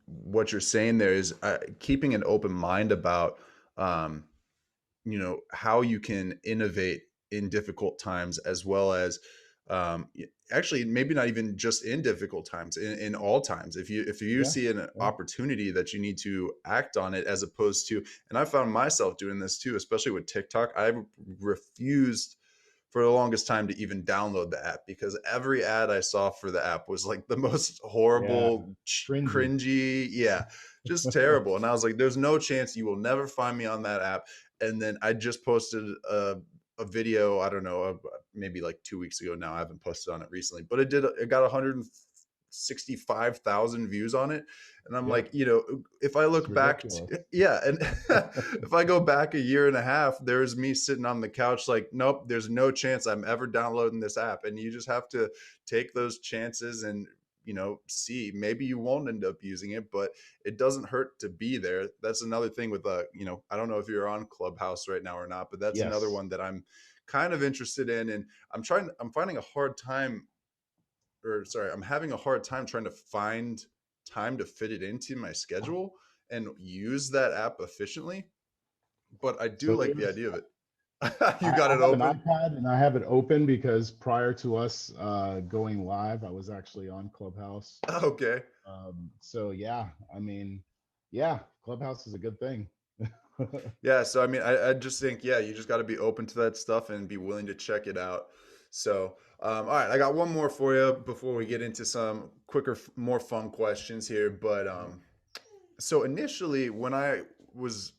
what you're saying there is keeping an open mind about, um, how you can innovate in difficult times, as well as, um, actually maybe not even just in difficult times, in all times. If you Yeah, see an yeah, opportunity, that you need to act on it, as opposed to, and I found myself doing this too, especially with TikTok. I refused for the longest time to even download the app, because every ad I saw for the app was like the most yeah. horrible, Cringy. cringy, yeah, just terrible. And I was like, there's no chance, you will never find me on that app. And then I just posted a video, I don't know, maybe like 2 weeks ago now. I haven't posted on it recently, but it got 165,000 views on it. And I'm like, Yep, if I it's look back ridiculous. yeah, and if I go back a year and a half, there's me sitting on the couch like, nope, there's no chance I'm ever downloading this app. And you just have to take those chances and, see, maybe you won't end up using it, but it doesn't hurt to be there. That's another thing with, I don't know if you're on Clubhouse right now or not, but that's another Yes. one that I'm kind of interested in. And I'm finding a hard time, or sorry, I'm having a hard time trying to find time to fit it into my schedule and use that app efficiently. But I do So like the here's, idea of it. You got I it have an open? iPad and I have it open because prior to us going live, I was actually on Clubhouse. Okay. So yeah, I mean, yeah, Clubhouse is a good thing. Yeah. So, I mean, I just think, yeah, you just got to be open to that stuff and be willing to check it out. So, all right, I got one more for you before we get into some quicker, more fun questions here. But so initially, when I was,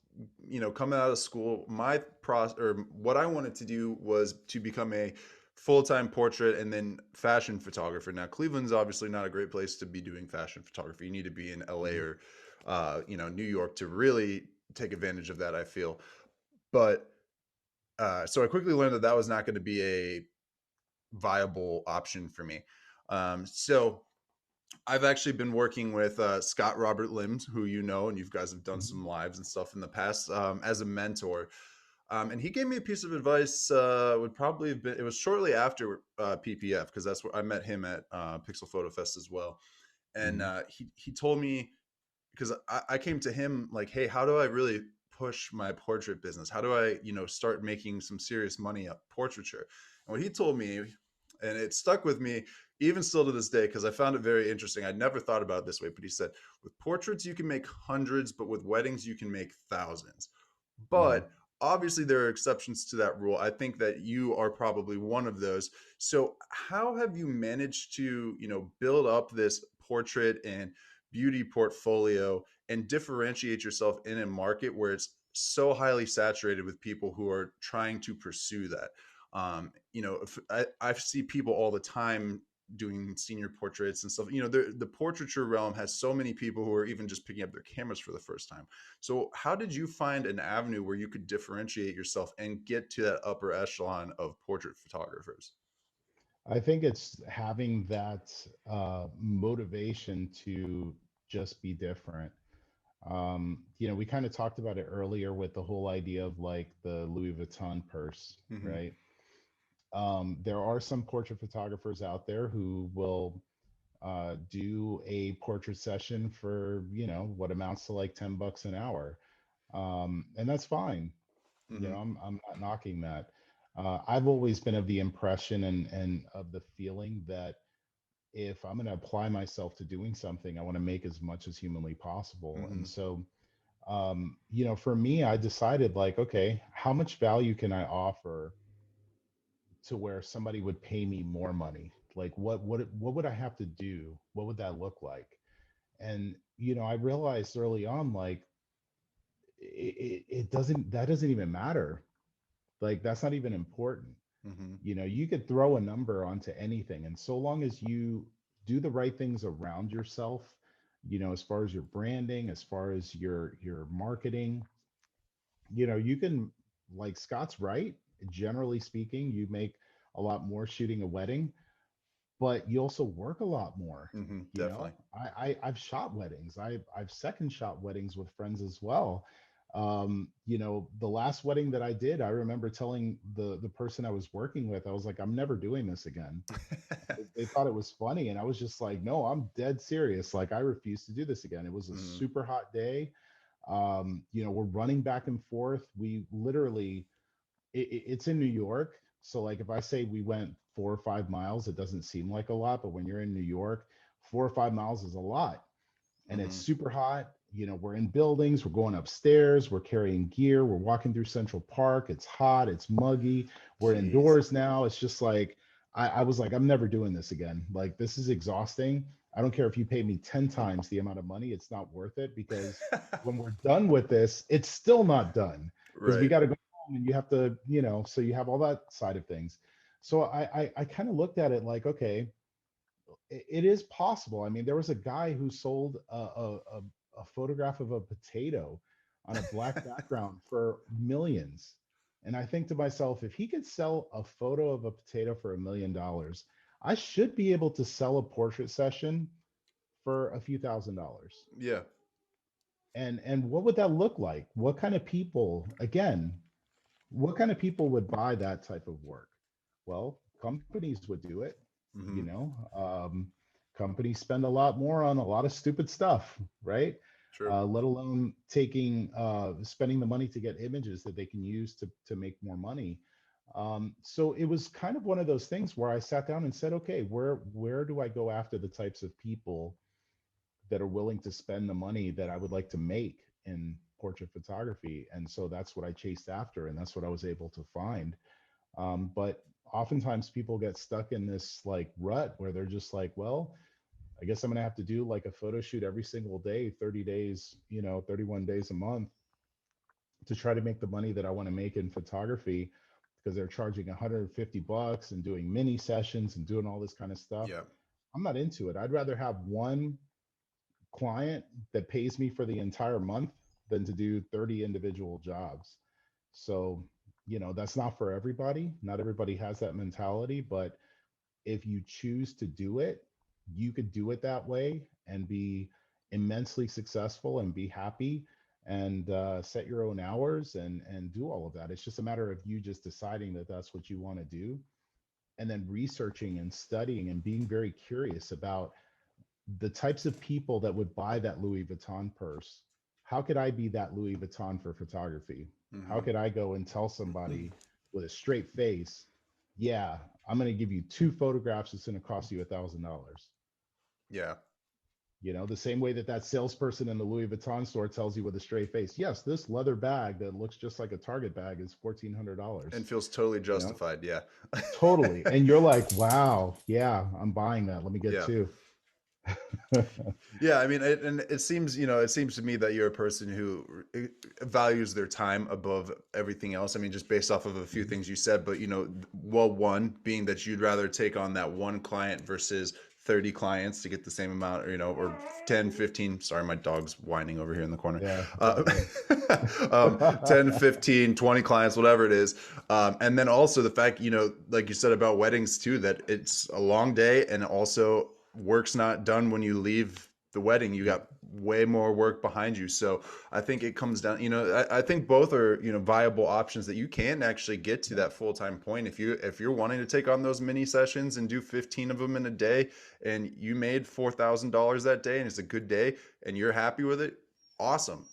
coming out of school, my or what I wanted to do was to become a full-time portrait and then fashion photographer. Now, Cleveland's obviously not a great place to be doing fashion photography. You need to be in LA or, New York to really take advantage of that, I feel. But so I quickly learned that that was not going to be a viable option for me. So I've actually been working with Scott Robert Limbs, who and you guys have done Mhm. some lives and stuff in the past, as a mentor. And he gave me a piece of advice. Would probably have been, it was shortly after PPF, because that's where I met him at Pixel Photo Fest as well. And Mhm. he told me, because I came to him like, hey, how do I really push my portrait business? How do I, start making some serious money at portraiture? And what he told me, And it stuck with me even still to this day because I found it very interesting. I'd never thought about it this way, but he said, with portraits, you can make hundreds, but with weddings, you can make thousands. Yeah. But obviously, there are exceptions to that rule. I think that you are probably one of those. So, how have you managed to, build up this portrait and beauty portfolio and differentiate yourself in a market where it's so highly saturated with people who are trying to pursue that? If I see people all the time doing senior portraits and stuff. The portraiture realm has so many people who are even just picking up their cameras for the first time. So, how did you find an avenue where you could differentiate yourself and get to that upper echelon of portrait photographers? I think it's having that motivation to just be different. We kind of talked about it earlier with the whole idea of like the Louis Vuitton purse, Hmm. right? There are some portrait photographers out there who will do a portrait session for, what amounts to like $10 an hour. And that's fine. Hmm. I'm not knocking that. I've always been of the impression and of the feeling that if I'm going to apply myself to doing something, I want to make as much as humanly possible. And Hmm. so, for me, I decided like, okay, how much value can I offer to where somebody would pay me more money? Like, what would I have to do? What would that look like? And I realized early on, like, it doesn't that doesn't even matter. Like, that's not even important. Hmm. You could throw a number onto anything, and so long as you do the right things around yourself, as far as your branding, as far as your marketing, you can, like Scott's right, generally speaking, you make a lot more shooting a wedding, but you also work a lot more. Hmm. Definitely. I've shot weddings. I've second shot weddings with friends as well. The last wedding that I did, I remember telling the person I was working with, I was like, I'm never doing this again. They thought it was funny, and I was just like, no, I'm dead serious. Like, I refuse to do this again. It was a Hmm. super hot day. We're running back and forth. We literally, it's in New York. So, like, if I say we went 4 or 5 miles, it doesn't seem like a lot. But when you're in New York, 4 or 5 miles is a lot. And it's Hmm. super hot. We're in buildings, we're going upstairs, we're carrying gear, we're walking through Central Park. It's hot, it's muggy. We're Jeez. indoors now. It's just like, I was like, I'm never doing this again. Like, this is exhausting. I don't care if you pay me 10 times the amount of money, it's not worth it, because when we're done with this, it's still not done, because we Right. got to go home and you have to, so you have all that side of things. So I kind of looked at it like, okay, it is possible. I mean, there was a guy who sold a photograph of a potato on a black background for millions. And I think to myself, if he could sell a photo of a potato for $1 million, I should be able to sell a portrait session for a few $1,000s. Yeah. And what would that look like? What kind of people, again, what kind of people would buy that type of work? Well, companies would do it. you Hmm. know um, Companies spend a lot more on a lot of stupid stuff, right? True. Let alone spending the money to get images that they can use to make more money. So it was kind of one of those things where I sat down and said, okay, where do I go after the types of people that are willing to spend the money that I would like to make in portrait photography? And so that's what I chased after, and that's what I was able to find. But oftentimes people get stuck in this like rut where they're just like, well, I guess I'm going to have to do like a photo shoot every single day, 30 days, 31 days a month, to try to make the money that I want to make in photography, because they're charging $150 and doing mini sessions and doing all this kind of stuff. Yeah. I'm not into it. I'd rather have one client that pays me for the entire month than to do 30 individual jobs. So, that's not for everybody. Not everybody has that mentality, but if you choose to do it, you could do it that way and be immensely successful and be happy, and set your own hours and do all of that. It's just a matter of you just deciding that that's what you want to do, and then researching and studying and being very curious about the types of people that would buy that Louis Vuitton purse. How could I be that Louis Vuitton for photography? How Hmm. could I go and tell somebody with a straight face yeah, I'm going to give you two photographs. It's going to cost you $1,000. Yeah. The same way that that salesperson in the Louis Vuitton store tells you with a straight face, yes, this leather bag that looks just like a Target bag is And $1,400. feels totally You know, justified. Yeah. totally. And you're like, wow, yeah, I'm buying that. Let me get Yeah. two. Yeah, I mean, and it seems, it seems to me that you're a person who values their time above everything else. I mean, just based off of a few things you said, but well, one being that you'd rather take on that one client versus 30 clients to get the same amount, or 10, 15. Sorry, my dog's whining over here in the corner. Yeah, it's all Uh, good. 10, 15, 20 clients, whatever it is. And then also the fact, like you said about weddings too, that it's a long day, and also work's not done when you leave the wedding. You got way more work behind you. So I think it comes down, I think both are, viable options that you can actually get to Yeah, that full-time point. If you're wanting to take on those mini sessions and do 15 of them in a day, and you made $4,000 that day, and it's a good day and you're happy with it, awesome.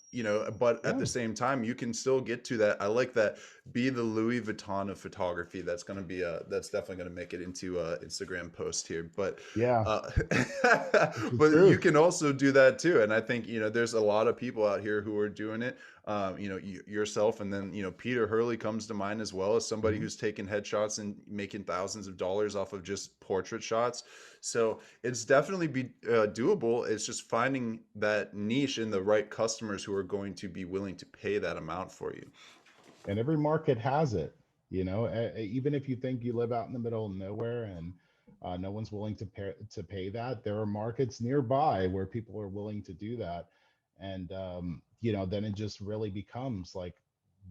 But at yeah, the same time, you can still get to that. I like that. Be the Louis Vuitton of photography. That's definitely going to make it into a Instagram post here. But yeah. uh, It's the but you truth. can also do that too. And I think, there's a lot of people out here who are doing it. Yourself, and then, Peter Hurley comes to mind as well, as somebody Mhm. who's taking headshots and making thousands of dollars off of just portrait shots. So it's definitely be doable. It's just finding that niche and the right customers who are going to be willing to pay that amount for you. And every market has it. Even if you think you live out in the middle of nowhere and no one's willing to pay that, there are markets nearby where people are willing to do that. And then it just really becomes like,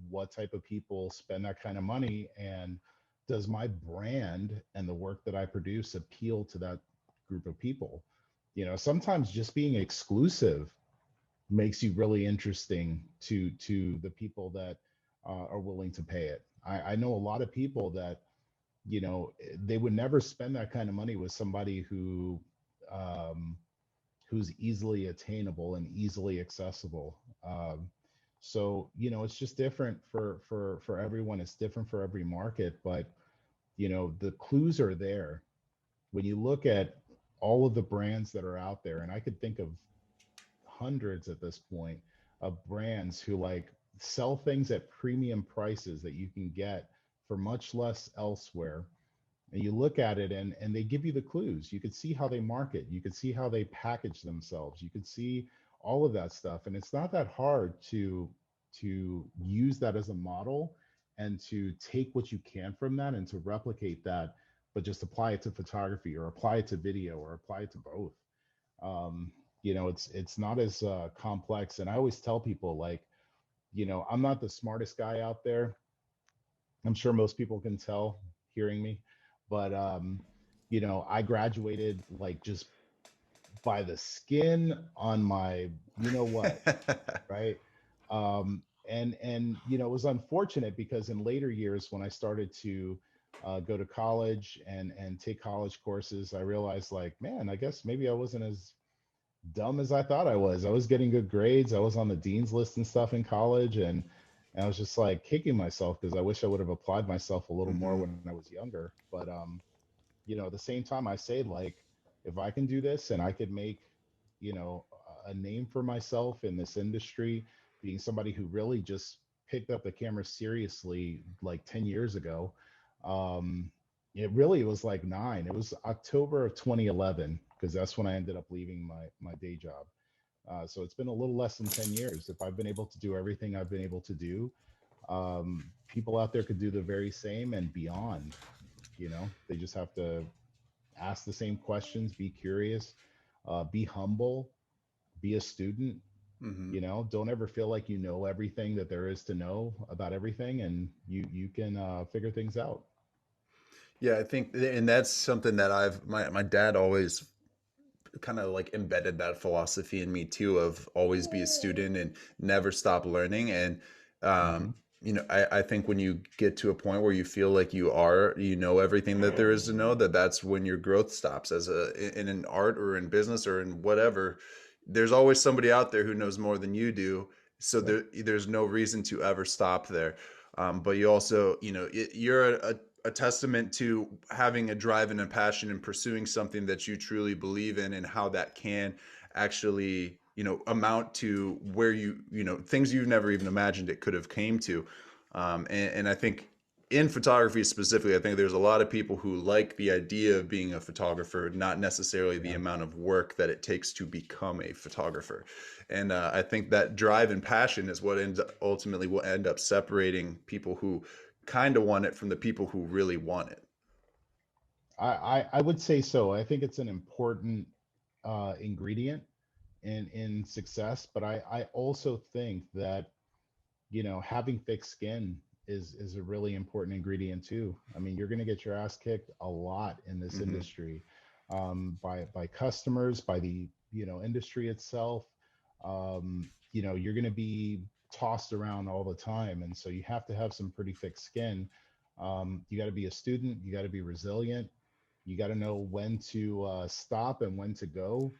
what type of people spend that kind of money, and does my brand and the work that I produce appeal to that group of people? Sometimes just being exclusive makes you really interesting to the people that are willing to pay it. I know a lot of people that they would never spend that kind of money with somebody um, who's easily attainable and easily accessible. So it's just different for everyone. It's different for every market, but the clues are there when you look at all of the brands that are out there, and I could think of hundreds at this point of brands who like sell things at premium prices that you can get for much less elsewhere. And you look at it, and they give you the clues. You could see how they market, you could see how they package themselves, you could see all of that stuff. And it's not that hard to use that as a model, and to take what you can from that and to replicate that, but just apply it to photography, or apply it to video, or apply it to both. um, it's not as complex. And I always tell people, like, I'm not the smartest guy out there. I'm sure most people can tell hearing me, but I graduated like just by the skin on my, what, right? And it was unfortunate because in later years, when I started to go to college and take college courses, I realized, like, man, I guess maybe I wasn't as dumb as I thought I was. I was getting good grades. I was on the dean's list and stuff in college, and I was just like kicking myself because I wish I would have applied myself a little more Hmm. when I was younger. But at the same time, I say, like, if I can do this and I could make, a name for myself in this industry, being somebody who really just picked up the camera seriously like 10 years ago. um, it really was like nine. It was October of 2011, because that's when I ended up leaving my day job. So it's been a little less than 10 years. If I've been able to do everything I've been able to do, people out there could do the very same and beyond. They just have to ask the same questions, be curious, be humble, be a student. Hmm. Don't ever feel like you know everything that there is to know about everything, and you can figure things out. Yeah, I think, and that's something that my dad always kind of like embedded that philosophy in me too, of always be a student and never stop learning. And Hmm. I think when you get to a point where you feel like you know everything that there is to know, that's when your growth stops, in an art or in business or in whatever. There's always somebody out there who knows more than you do, so Yep. there's no reason to ever stop there. But you also, you're a testament to having a drive and a passion and pursuing something that you truly believe in, and how that can actually, amount to where things you've never even imagined it could have came to. And I think in photography specifically, I think there's a lot of people who like the idea of being a photographer, not necessarily the Yeah. amount of work that it takes to become a photographer. And I think that drive and passion is what ultimately will end up separating people who kind of want it from the people who really want it. I would say so. I think it's an important ingredient in success, but I also think that, having thick skin is a really important ingredient too. I mean, you're going to get your ass kicked a lot in this Hmm. industry, by customers, by the industry itself. You're going to be tossed around all the time, and so you have to have some pretty thick skin. You got to be a student. You got to be resilient. You got to know when to stop and when to go.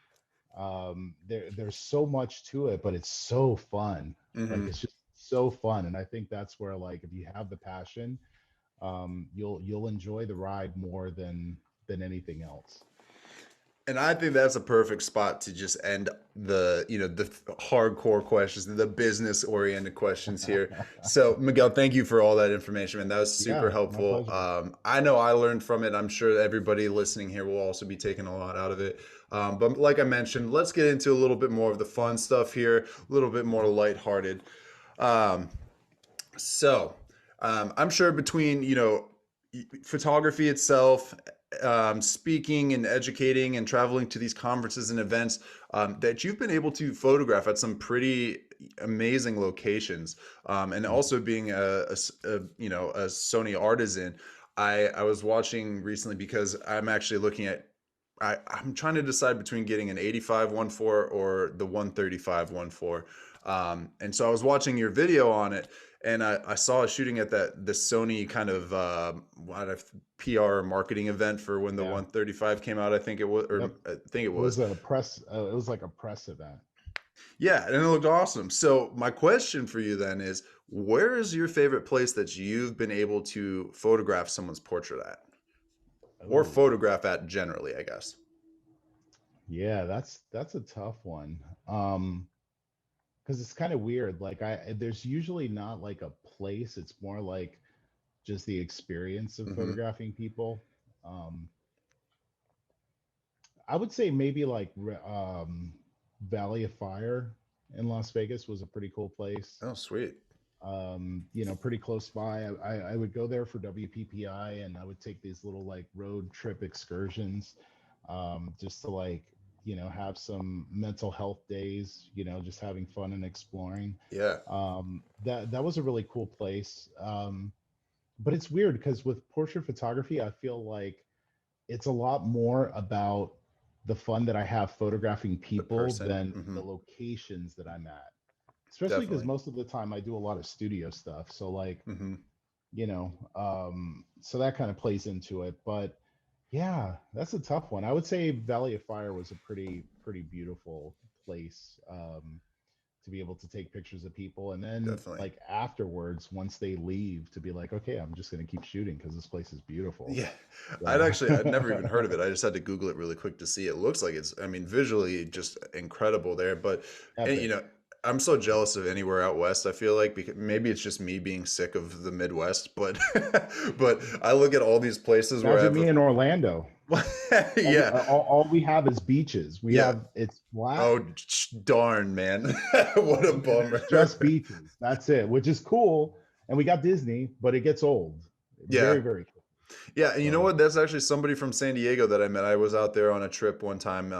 There's so much to it, but it's so fun. Like, Hmm. it's just so fun, and I think that's where, like, if you have the passion, you'll enjoy the ride more than anything else. And I think that's a perfect spot to just end the hardcore questions, the business oriented questions here. So, Miguel, thank you for all that information, man. That was super Yeah, my helpful. pleasure. I know I learned from it. I'm sure everybody listening here will also be taking a lot out of it. But like I mentioned, let's get into a little bit more of the fun stuff here, a little bit more lighthearted. Um, so, I'm sure between, photography itself, speaking and educating and traveling to these conferences and events, that you've been able to photograph at some pretty amazing locations. And Mhm. also being a Sony artisan, I was watching recently because I'm actually looking at, I'm trying to decide between getting an 85 1.4 or the 135 1.4. And so I was watching your video on it, and I saw a shooting at the Sony kind of what a PR marketing event for when the Yeah. 135 came out. I think it was, or Yep. I think it It was was. a press. It was like a press event. Yeah, and it looked awesome. So my question for you then is, where is your favorite place that you've been able to photograph someone's portrait at, or Oh, photograph at generally, I guess. yeah. That's a tough one. Because it's kind of weird. Like, there's usually not like a place. It's more like just the experience of Hmm. photographing people. Um, I would say maybe like Valley of Fire in Las Vegas was a pretty cool place. Oh, sweet. Pretty close by. I would go there for WPPI, and I would take these little like road trip excursions, just to, like, have some mental health days, just having fun and exploring. Yeah. That was a really cool place. But it's weird because with portrait photography, I feel like it's a lot more about the fun that I have photographing The people person. than Hmm. the locations that I'm at. Especially because Definitely. most of the time I do a lot of studio stuff. So, like, Hmm. so that kind of plays into it. But yeah, that's a tough one. I would say Valley of Fire was a pretty beautiful place, to be able to take pictures of people, and then, Definitely. like, afterwards, once they leave, to be like, okay, I'm just going to keep shooting because this place is beautiful. Yeah, So I'd never even heard of it. I just had to Google it really quick to see. It looks like it's, I mean, visually just incredible there. But, and, epic. I'm so jealous of anywhere out west. I feel like, because maybe it's just me being sick of the Midwest, but but I look at all these places where I Imagine have me in Orlando. a All we yeah, all we have is beaches. We yeah. have It's flat. Oh, darn, man. What a There's just bummer. beaches. That's it, which is cool. And we got Disney, but it gets old Yeah. very, very quick. Yeah, and you know So what? That's actually somebody from San Diego that I met. I was out there on a trip one time,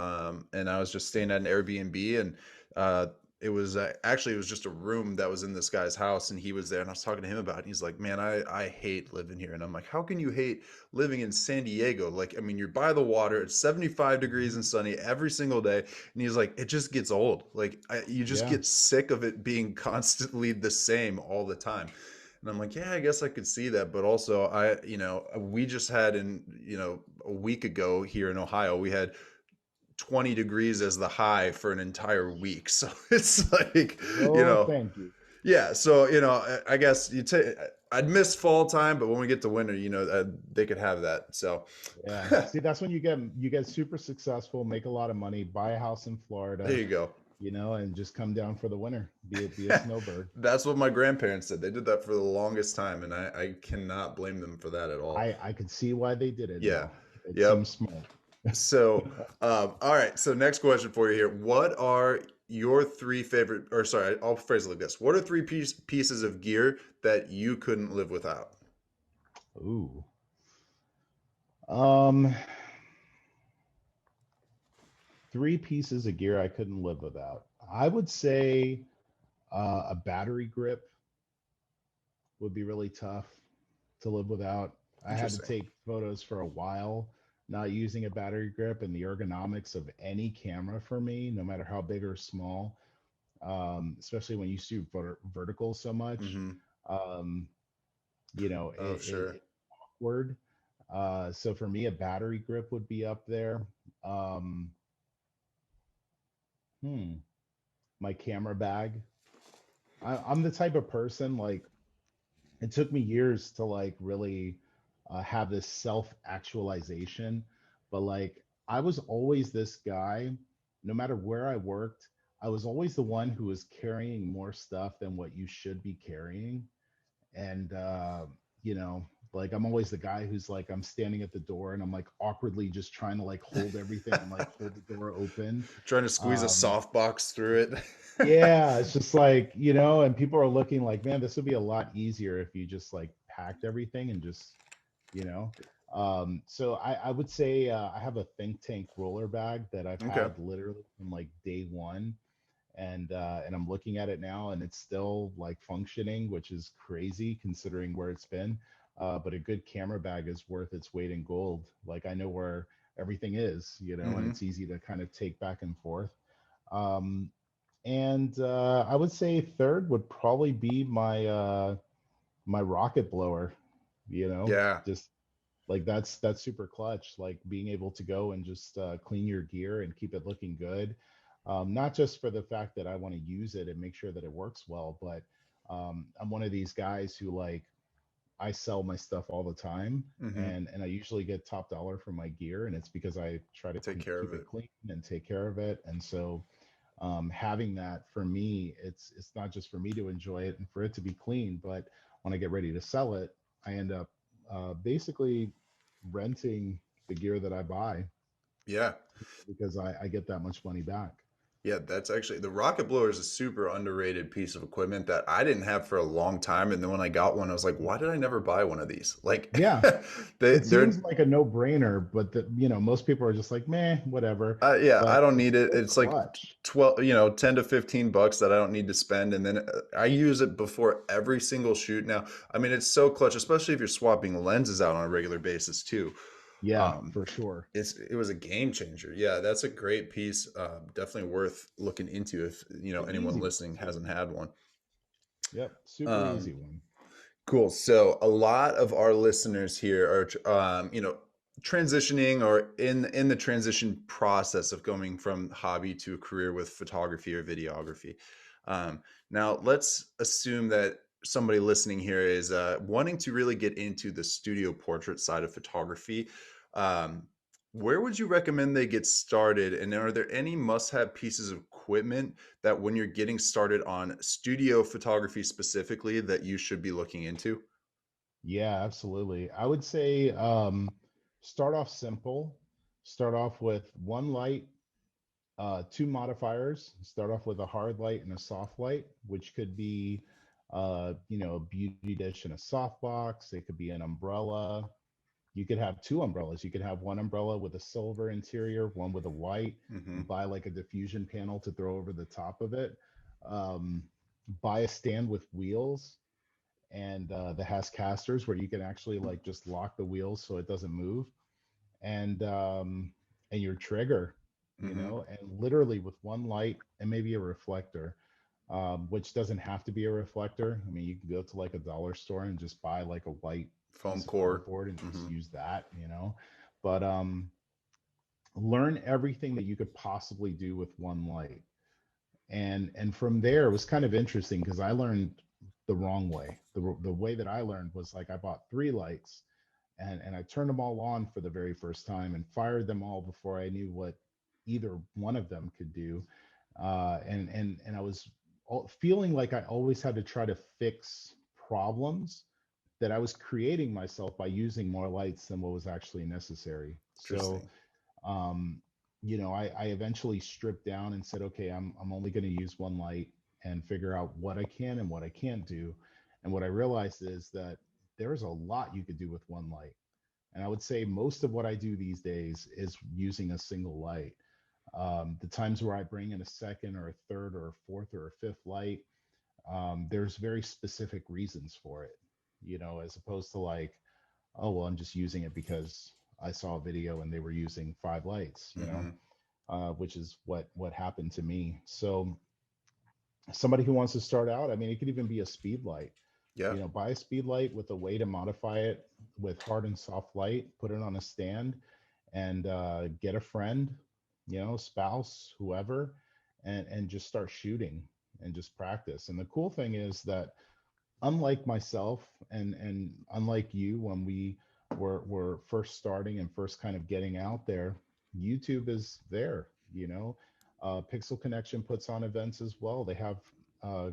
and I was just staying at an Airbnb, and uh, it was just a room that was in this guy's house, and he was there, and I was talking to him about it. And he's like, "Man, I hate living here," and I'm like, "How can you hate living in San Diego? Like, I mean, you're by the water. It's 75 degrees and sunny every single day." And he's like, "It just gets old. Like, you just yeah, get sick of it being constantly the same all the time." And I'm like, yeah, I guess I could see that. But also, we just had a week ago here in Ohio, we had 20 degrees as the high for an entire week. So it's like, you no, know, thank you. yeah. So, I guess I'd miss fall time, but when we get to winter, they could have that. So Yeah. See, that's when you get super successful, make a lot of money, buy a house in there Florida, you go. and just come down for the winter. Be a snowbird. That's what my grandparents did. They did that for the longest time, and I cannot blame them for that at all. I could see why they did it Yeah. now. It Yep. seems smart. So, all right. So, next question for you here. What are your three favorite, or sorry, I'll phrase it like this. What are three pieces of gear that you couldn't live without? Ooh. Um, Three pieces of gear I couldn't live without. I would say a battery grip would be really tough to live without. I had to Interesting. take photos for a while not using a battery grip, and the ergonomics of any camera for me, no matter how big or small, especially when you shoot vertical so much, Mm-hmm. um, Oh, sure. it's awkward. So for me, a battery grip would be up there. Um, hmm, my camera bag. I'm the type of person, like, it took me years to like really have this self actualization, but like I was always this guy, no matter where I worked, I was always the one who was carrying more stuff than what you should be carrying. And you know like I'm always the guy who's like, I'm standing at the door and I'm like awkwardly just trying to like hold everything and like hold the door open. Trying to squeeze a um softbox through it. yeah, it's just like, and people are looking like, man, this would be a lot easier if you just like packed everything and just, you know. So I would say I have a think tank roller bag that I've Okay. had literally from like day one, and I'm looking at it now and it's still like functioning, which is crazy considering where it's been. But a good camera bag is worth its weight in gold. Like I know where everything is, and Mm-hmm. it's easy to kind of take back and forth. Um, and I would say third would probably be my rocket blower, Yeah. just like that's super clutch, like being able to go and just clean your gear and keep it looking good. Not just for the fact that I want to use it and make sure that it works well, but I'm one of these guys who like, I sell my stuff all the time, Mm-hmm. and I usually get top dollar for my gear, and it's because I try to Take care of keep it it. clean and take care of it. And so having that for me, it's not just for me to enjoy it and for it to be clean, but when I get ready to sell it, I end up basically renting the gear that I buy Yeah. because I get that much money back. Yeah, that's actually the rocket blower is a super underrated piece of equipment that I didn't have for a long time. And then when I got one, I was like, why did I never buy one of these? Like Yeah, it they're seems like a no-brainer, but most people are just like, meh, whatever. yeah, I But don't it's need it. so It's like clutch. 12, 10 to 15 bucks that I don't need to spend. And then I use it before every single shoot now. I mean, it's so clutch, especially if you're swapping lenses out on a regular basis too. Yeah, Um, for sure. it was a game changer. Yeah, that's a great piece. Definitely worth looking into if It's an anyone easy one listening too. hasn't had one. Yep, super Um, easy one. Cool. So a lot of our listeners here are, transitioning or in the transition process of going from hobby to a career with photography or videography. Um, Now, let's assume that somebody listening here is wanting to really get into the studio portrait side of photography. Um, where would you recommend they get started? And are there any must-have pieces of equipment that when you're getting started on studio photography specifically that you should be looking into? Yeah, absolutely. I would say start off simple. Start off with one light, two modifiers. Start off with a hard light and a soft light, which could be, a beauty dish and a softbox. It could be an umbrella. You could have two umbrellas. You could have one umbrella with a silver interior, one with a white. Hmm. Buy like a diffusion panel to throw over the top of it. Um, Buy a stand with wheels and that has casters where you can actually like just lock the wheels so it doesn't move, and your trigger, Hmm. and literally with one light and maybe a reflector, which doesn't have to be a reflector. I mean, you can go to like a dollar store and just buy like a white Foam piece of core. cardboard and just Hmm. use that. But learn everything that you could possibly do with one light, and from there it was kind of interesting because I learned the wrong way. The way that I learned was like I bought 3 lights and I turned them all on for the very first time and fired them all before I knew what either one of them could do. And I was feeling like I always had to try to fix problems that I was creating myself by using more lights than what was actually necessary. So Interesting. um, I eventually stripped down and said, okay, I'm only going to use one light and figure out what I can and what I can't do. And what I realized is that there's a lot you could do with one light. And I would say most of what I do these days is using a single light. The times where I bring in a second or a third or a fourth or a fifth light, there's very specific reasons for it, as opposed to like, oh, well, I'm just using it because I saw a video and they were using 5 lights, Hmm. which is what happened to me. So somebody who wants to start out, I mean, it could even be a speed light. Yeah. Buy a speed light with a way to modify it with hard and soft light, put it on a stand, and get a friend, spouse, whoever, and just start shooting and just practice. And the cool thing is that unlike myself and unlike you when we were first starting and first kind of getting out there, YouTube is there. Pixel Connection puts on events as well. They have uh,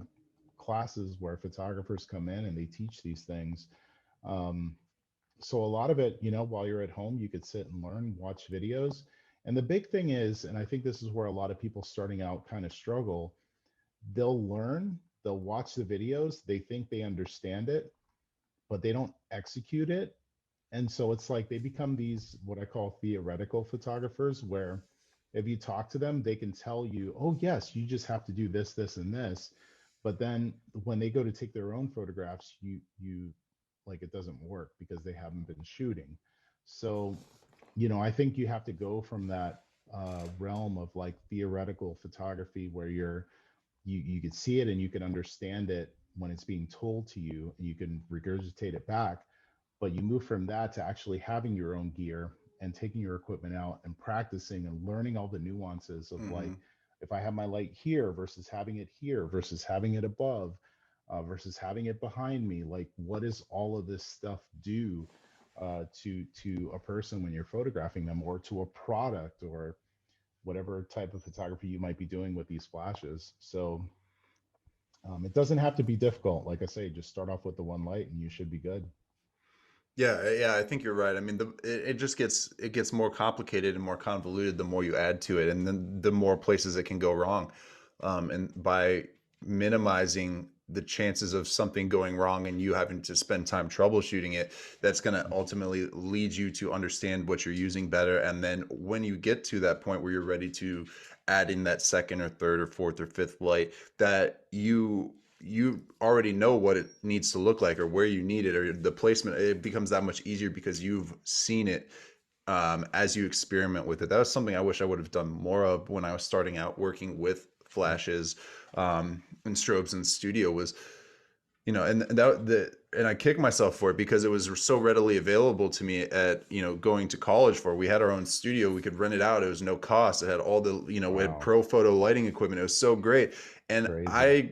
classes where photographers come in and they teach these things. um, so a lot of it, while you're at home, you could sit and learn, watch videos. And the big thing is, and I think this is where a lot of people starting out kind of struggle, they'll learn, they'll watch the videos, they think they understand it, but they don't execute it. And so it's like they become these, what I call theoretical photographers, where if you talk to them, they can tell you, oh, yes, you just have to do this, this, and this. But then when they go to take their own photographs, you like it doesn't work because they haven't been shooting. So, I think you have to go from that realm of like theoretical photography where you can see it and you can understand it when it's being told to you and you can regurgitate it back, but you move from that to actually having your own gear and taking your equipment out and practicing and learning all the nuances of like, Hmm. if I have my light here versus having it here versus having it above versus having it behind me, like what does all of this stuff do to a person when you're photographing them, or to a product, or whatever type of photography you might be doing with these flashes. So it doesn't have to be difficult. Like I say, just start off with the one light and you should be good. Yeah, yeah, I think you're right. I mean, it just gets more complicated and more convoluted the more you add to it, and then the more places it can go wrong. And by minimizing the chances of something going wrong and you having to spend time troubleshooting it, that's going to ultimately lead you to understand what you're using better. And then when you get to that point where you're ready to add in that second or third or fourth or fifth light, that you already know what it needs to look like or where you need it or the placement, it becomes that much easier because you've seen it as you experiment with it. That was something I wish I would have done more of when I was starting out working with flashes and strobes in studio. Was, and I kick myself for it because it was so readily available to me at, going to college. For we had our own studio, we could rent it out, it was no cost, it had all the, we had Wow, pro photo lighting equipment, it was so great. And crazy.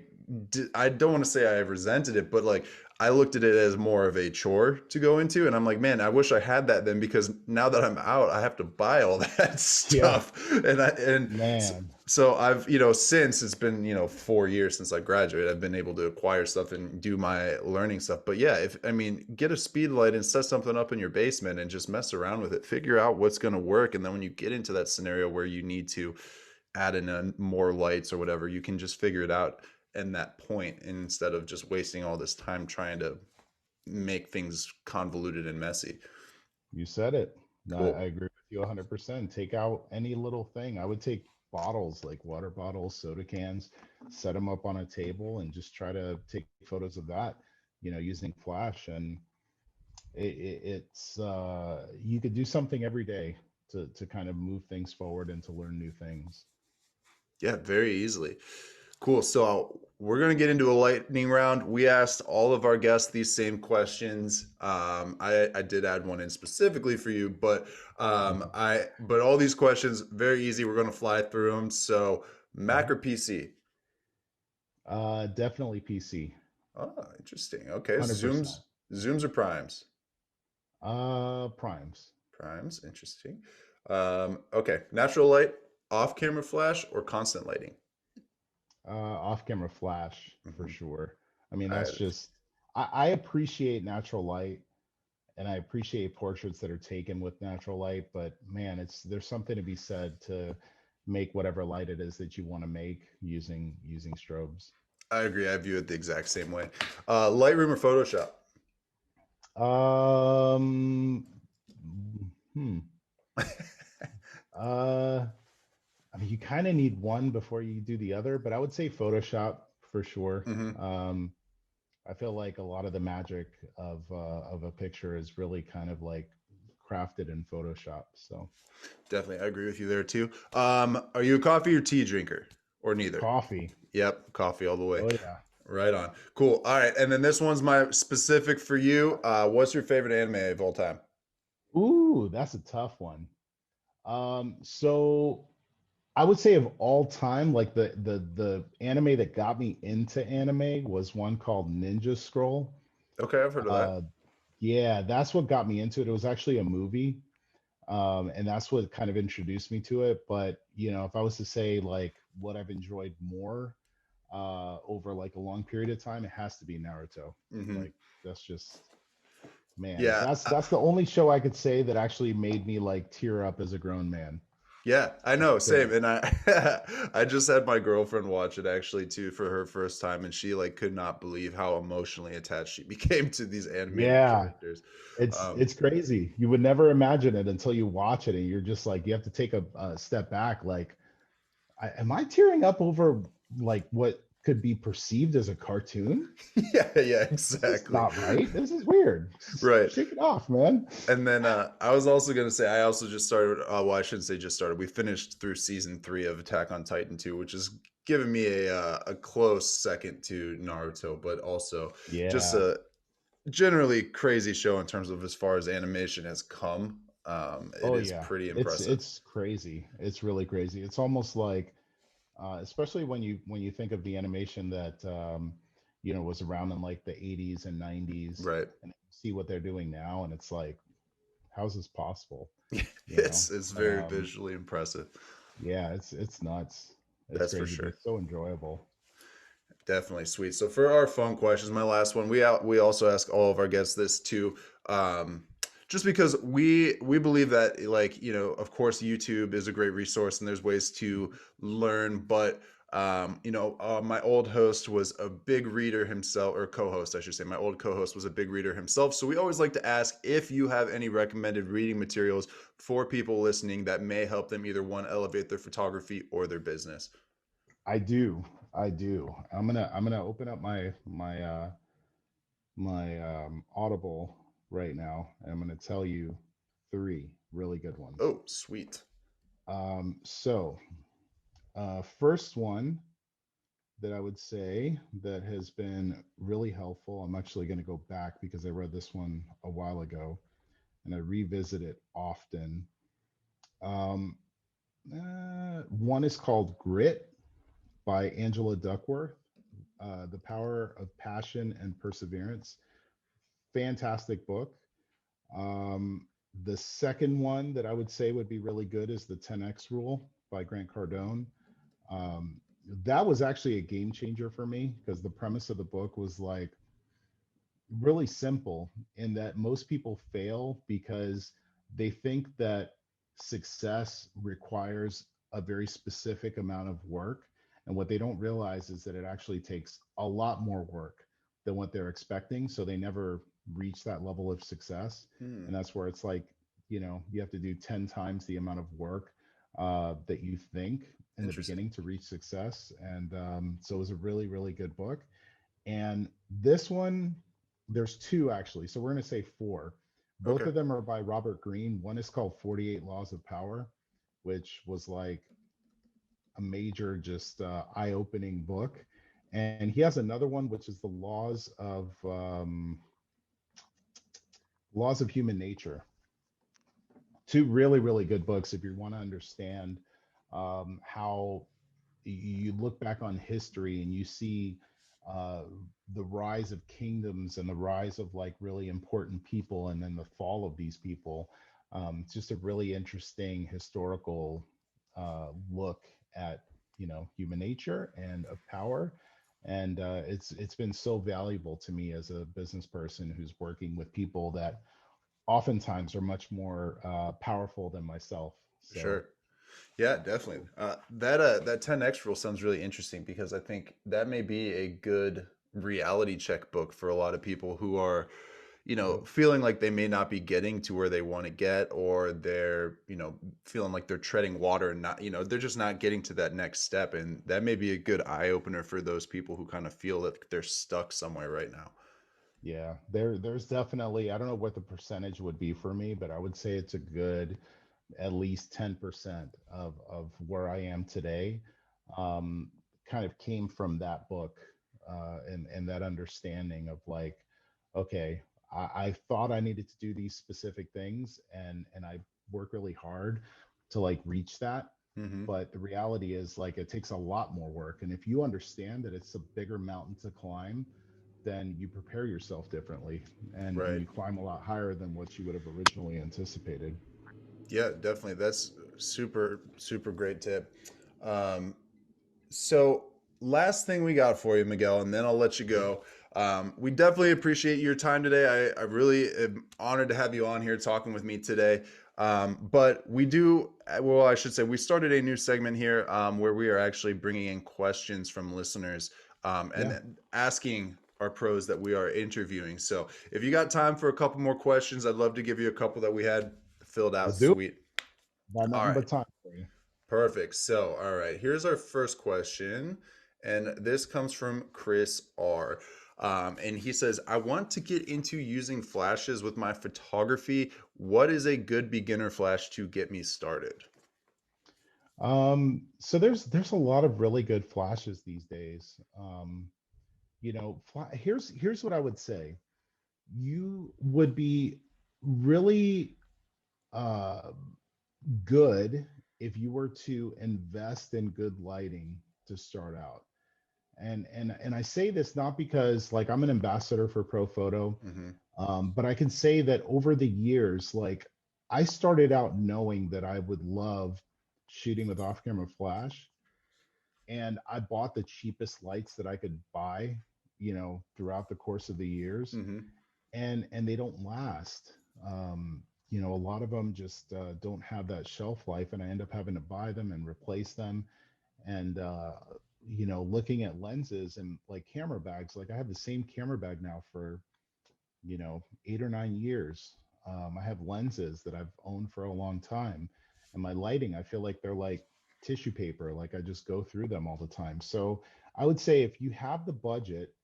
I don't want to say I resented it, but like I looked at it as more of a chore to go into, and I'm like, man, I wish I had that then, because now that I'm out, I have to buy all that Yeah, stuff. And man. so I've, since it's been, 4 years since I graduated, I've been able to acquire stuff and do my learning stuff. But yeah, if I mean, get a speed light and set something up in your basement and just mess around with it, figure out what's going to work, and then when you get into that scenario where you need to add in more lights or whatever, you can just figure it out in that point instead of just wasting all this time trying to make things convoluted and messy. You said it. No, I Cool. agree with you 100%. Take out any little thing. I would take bottles, like water bottles, soda cans, set them up on a table and just try to take photos of that, using flash. And it's you could do something every day to kind of move things forward and to learn new things. Yeah, very easily. Cool. So we're going to get into a lightning round. We asked all of our guests these same questions. I did add one in specifically for you, but Mhm. but all these questions very easy. We're going to fly through them. So Mac Mhm. or PC? Definitely PC. Oh, interesting. Okay, 100%. zooms or primes? Primes. Primes, interesting. Okay, natural light, off-camera flash, or constant lighting? Off camera flash for Hmm. sure. I mean, I that's just, I appreciate natural light and I appreciate portraits that are taken with natural light, but man, there's something to be said to make whatever light it is that you want to make using strobes. I agree. I view it the exact same way. Lightroom or Photoshop? Um, hmm. Uh, I mean, you kind of need one before you do the other, but I would say Photoshop for sure. Hmm. I feel like a lot of the magic of a picture is really kind of like crafted in Photoshop. So Definitely, I agree with you there too. Are you a coffee or tea drinker, or neither? coffee. Yep, coffee all the way. Oh yeah. Right on. Cool. All right, and then this one's my specific for you. What's your favorite anime of all time? Ooh, that's a tough one. So I would say of all time, like the anime that got me into anime was one called Ninja Scroll. Okay, I've heard of that. Uh, yeah, that's what got me into it. It was actually a movie, and that's what kind of introduced me to it. But you know, if I was to say like what I've enjoyed more over like a long period of time, it has to be Naruto. Hmm. Like that's just man, Yeah, that's the only show I could say that actually made me like tear up as a grown man. yeah, I know. Same. Because And I, I just had my girlfriend watch it actually too for her first time, and she like could not believe how emotionally attached she became to these animated yeah, characters. it's crazy. You would never imagine it until you watch it, and you're just like you have to take a step back. Like, am I tearing up over like what could be perceived as a cartoon? Yeah, yeah, This is exactly. not right. This is weird. Right. Shake it off, man. And then I was also gonna say I also just started. Well, I shouldn't say just started. We finished through season 3 of Attack on Titan 2, which is giving me a close second to Naruto, but also just Yeah. a generally crazy show in terms of as far as animation has come. It Oh is yeah. pretty It's impressive. it's crazy. It's really crazy. It's almost like especially when you think of the animation that you know was around in like the 80s and 90s Right. and you see what they're doing now and it's like how's this possible, you know? It's very visually impressive. Yeah, it's nuts. It's That's for crazy, but sure. it's so enjoyable. Definitely sweet. So for our fun questions, my last one, we also ask all of our guests this too, just because we believe that like of course YouTube is a great resource and there's ways to learn, but my old host was a big reader himself, or co-host I should say. My old co-host was a big reader himself, so we always like to ask if you have any recommended reading materials for people listening that may help them either one elevate their photography or their business. I do. I do. I'm gonna open up my Audible right now and I'm gonna tell you three really good ones. Oh, sweet. So first one that I would say that has been really helpful. I'm actually going to go back because I read this one a while ago and I revisit it often. Um, one is called Grit by Angela Duckworth, The Power of Passion and Perseverance. Fantastic book. Um, the second one that I would say would be really good is The 10X Rule by Grant Cardone. Um, that was actually a game changer for me because the premise of the book was like really simple in that most people fail because they think that success requires a very specific amount of work. And what they don't realize is that it actually takes a lot more work than what they're expecting. So they never reach that level of success. Hmm. And that's where it's like, you know, you have to do 10 times the amount of work that you think in the Interesting. beginning to reach success. And so it was a really, really good book. And this one, there's two actually. So we're going to say four. Both Okay. of them are by Robert Greene. One is called 48 Laws of Power, which was like a major, just eye opening book. And he has another one, which is the Laws of Human Nature. Two really, really good books if you want to understand how you look back on history and you see uh, the rise of kingdoms and the rise of like really important people and then the fall of these people. It's just a really interesting historical look at human nature and of power, and it's been so valuable to me as a business person who's working with people that oftentimes are much more powerful than myself. So Sure. Yeah, definitely. That 10x rule sounds really interesting because I think that may be a good reality check book for a lot of people who are, yep. feeling like they may not be getting to where they want to get, or they're, feeling like they're treading water and not, they're just not getting to that next step. And that may be a good eye opener for those people who kind of feel that they're stuck somewhere right now. Yeah, there's definitely, I don't know what the percentage would be for me, but I would say it's a good at least 10% of where I am today. Um, Kind of came from that book, and that understanding of like, okay, I thought I needed to do these specific things, and I work really hard to like reach that. Hmm. But the reality is like it takes a lot more work. And if you understand that it's a bigger mountain to climb, then you prepare yourself differently, and Right. you climb a lot higher than what you would have originally anticipated. Yeah, definitely. That's super, super great tip. Um, So, last thing we got for you, Miguel, and then I'll let you go. We definitely appreciate your time today. I really am honored to have you on here talking with me today. But we do, well, I should say, we started a new segment here where we are actually bringing in questions from listeners and Yeah, then asking our pros that we are interviewing. So, if you got time for a couple more questions, I'd love to give you a couple that we had filled out. let's do it. Sweet. Got All nothing right. but time for you. Perfect. So, all right, here's our first question. And this comes from Chris R. And he says, I want to get into using flashes with my photography. What is a good beginner flash to get me started? So there's a lot of really good flashes these days. Here's what I would say. You would be really uh, good if you were to invest in good lighting to start out. And I say this not because like I'm an ambassador for Pro Photo, Hmm. but I can say that over the years, like I started out knowing that I would love shooting with off-camera flash, and I bought the cheapest lights that I could buy, throughout the course of the years, Hmm. and they don't last. A lot of them just don't have that shelf life, and I end up having to buy them and replace them. And looking at lenses and like camera bags, like I have the same camera bag now for 8 or 9 years. I have lenses that I've owned for a long time, and my lighting, I feel like they're like tissue paper. Like I just go through them all the time. So I would say if you have the budget,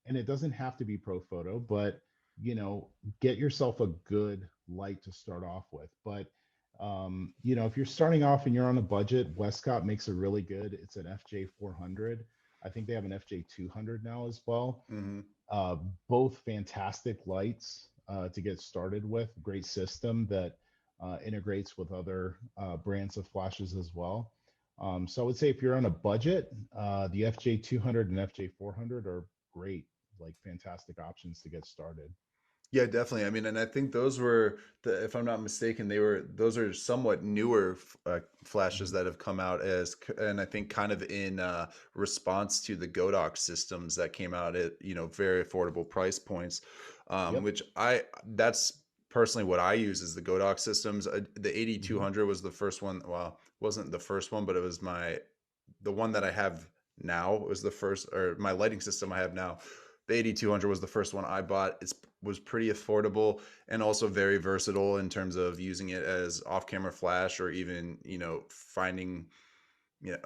and it doesn't have to be Pro Photo, but you know, get yourself a good light to start off with. But if you're starting off and you're on a budget, Westcott makes a really good. It's an FJ 400. I think they have an FJ 200 now as well. Hmm. uh, Both fantastic lights to get started with. Great system that integrates with other brands of flashes as well. So I would say if you're on a budget, the FJ 200 and FJ 400 are great, like fantastic options to get started. Yeah, definitely. I mean, and I think those were if I'm not mistaken, those are somewhat newer flashes Mhm. that have come out and I think kind of in response to the Godox systems that came out at, very affordable price points, Yep. which that's personally what I use is the Godox systems. The Hmm. 8200 was the first one. Well, wasn't the first one, but it was the one that I have now was the first, or my lighting system I have now. The 8200 was the first one I bought. It was pretty affordable and also very versatile in terms of using it as off-camera flash, or even, finding,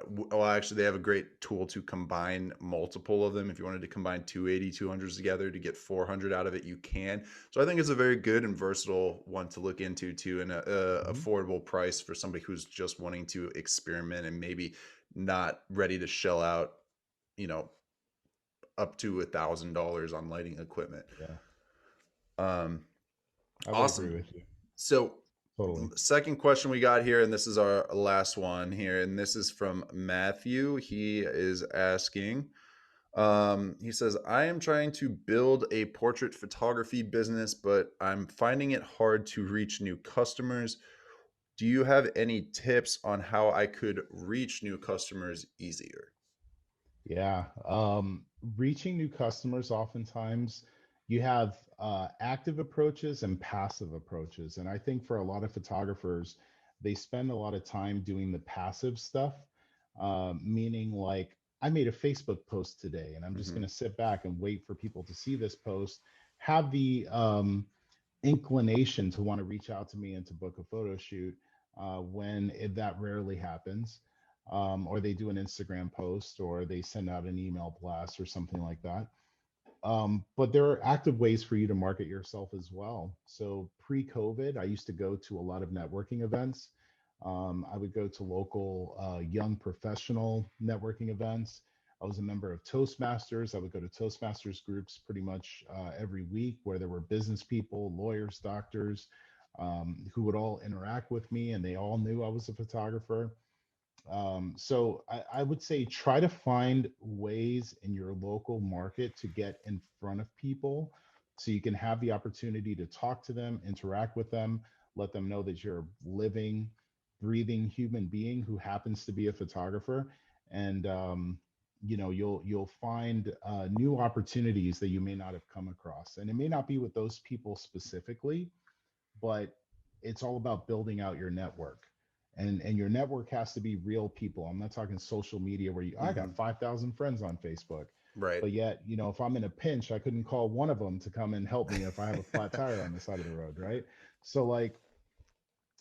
well, actually they have a great tool to combine multiple of them. If you wanted to combine two 8200s together to get 400 out of it, you can. So I think it's a very good and versatile one to look into too, and a Hmm. affordable price for somebody who's just wanting to experiment and maybe not ready to shell out, you know, up to $1,000 on lighting equipment. Yeah, Um, I would agree awesome. with you So, totally. second question we got here, and this is our last one here, and this is from Matthew. He is asking, He says, I am trying to build a portrait photography business, but I'm finding it hard to reach new customers. Do you have any tips on how I could reach new customers easier? Yeah. Reaching new customers, oftentimes you have active approaches and passive approaches. And I think for a lot of photographers, they spend a lot of time doing the passive stuff, meaning like, I made a Facebook post today and I'm just Hmm. going to sit back and wait for people to see this post, have the inclination to want to reach out to me and to book a photo shoot when that rarely happens. Or they do an Instagram post or they send out an email blast or something like that. But there are active ways for you to market yourself as well. So pre-COVID, I used to go to a lot of networking events. I would go to local young professional networking events. I was a member of Toastmasters. I would go to Toastmasters groups pretty much every week where there were business people, lawyers, doctors, who would all interact with me and they all knew I was a photographer. So I would say try to find ways in your local market to get in front of people so you can have the opportunity to talk to them, interact with them, let them know that you're a living, breathing human being who happens to be a photographer. And you'll find new opportunities that you may not have come across. And it may not be with those people specifically, but it's all about building out your network. And your network has to be real people. I'm not talking social media where I got Hmm. 5,000 friends on Facebook. Right. But yet, if I'm in a pinch, I couldn't call one of them to come and help me if I have a flat tire on the side of the road, right? So like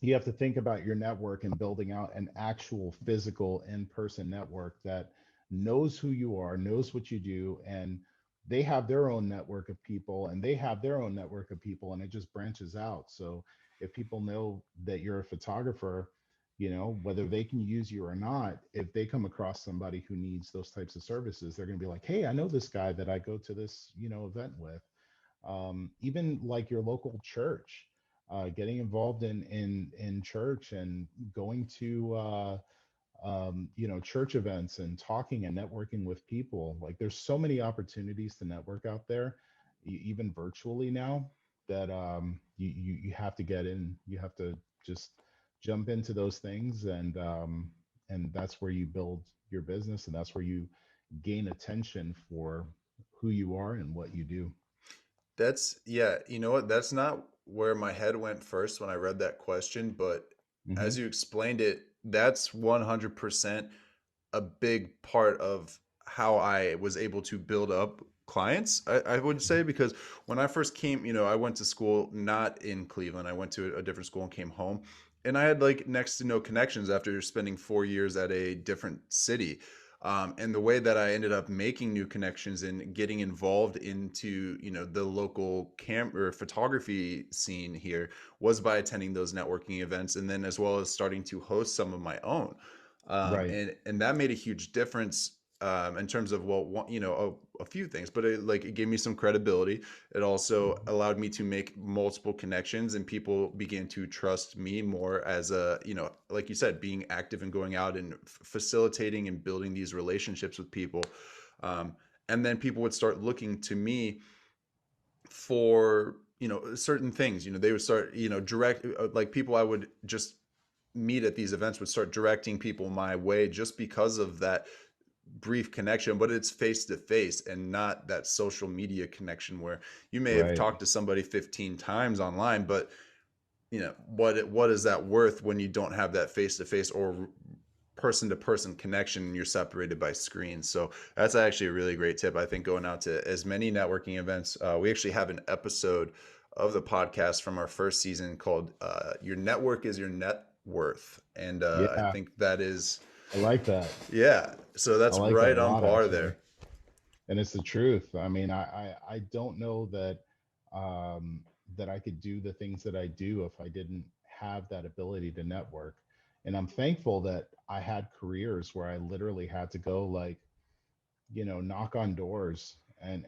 you have to think about your network and building out an actual physical in-person network that knows who you are, knows what you do, and they have their own network of people and they have their own network of people and it just branches out. So if people know that you're a photographer, whether they can use you or not, if they come across somebody who needs those types of services, they're going to be like, hey, I know this guy that I go to this event with. Even like your local church, getting involved in church and going to church events and talking and networking with people. Like there's so many opportunities to network out there, even virtually now, that you have to get in. You have to just jump into those things, and that's where you build your business, and that's where you gain attention for who you are and what you do. That's, yeah, you know what? That's not where my head went first when I read that question, but Hmm. as you explained it, that's 100% a big part of how I was able to build up clients, I would say, because when I first came, I went to school not in Cleveland. I went to a different school and came home. And I had like next to no connections after spending 4 years at a different city. And the way that I ended up making new connections and getting involved into, the local camera photography scene here was by attending those networking events, and then as well as starting to host some of my own. Right. And that made a huge difference in terms of, well, a few things, but it gave me some credibility. It also Mhm. allowed me to make multiple connections, and people began to trust me more as a, like you said, being active and going out and facilitating and building these relationships with people. Um, and then people would start looking to me for, certain things. They would start, direct, like people I would just meet at these events would start directing people my way just because of that brief connection, but it's face to face and not that social media connection where you may have Right. talked to somebody 15 times online, but what is that worth when you don't have that face to face or person to person connection and you're separated by screens? So that's actually a really great tip. I think going out to as many networking events. We actually have an episode of the podcast from our first season called "Your Network Is Your Net Worth," and I Yeah. think that is, I like that. yeah. So I that's like that right a on lot, par actually. there. And it's the truth. I mean, I don't know um, that I could do the things that I do if I didn't have that ability to network. And I'm thankful that I had careers where I literally had to go like, knock on doors and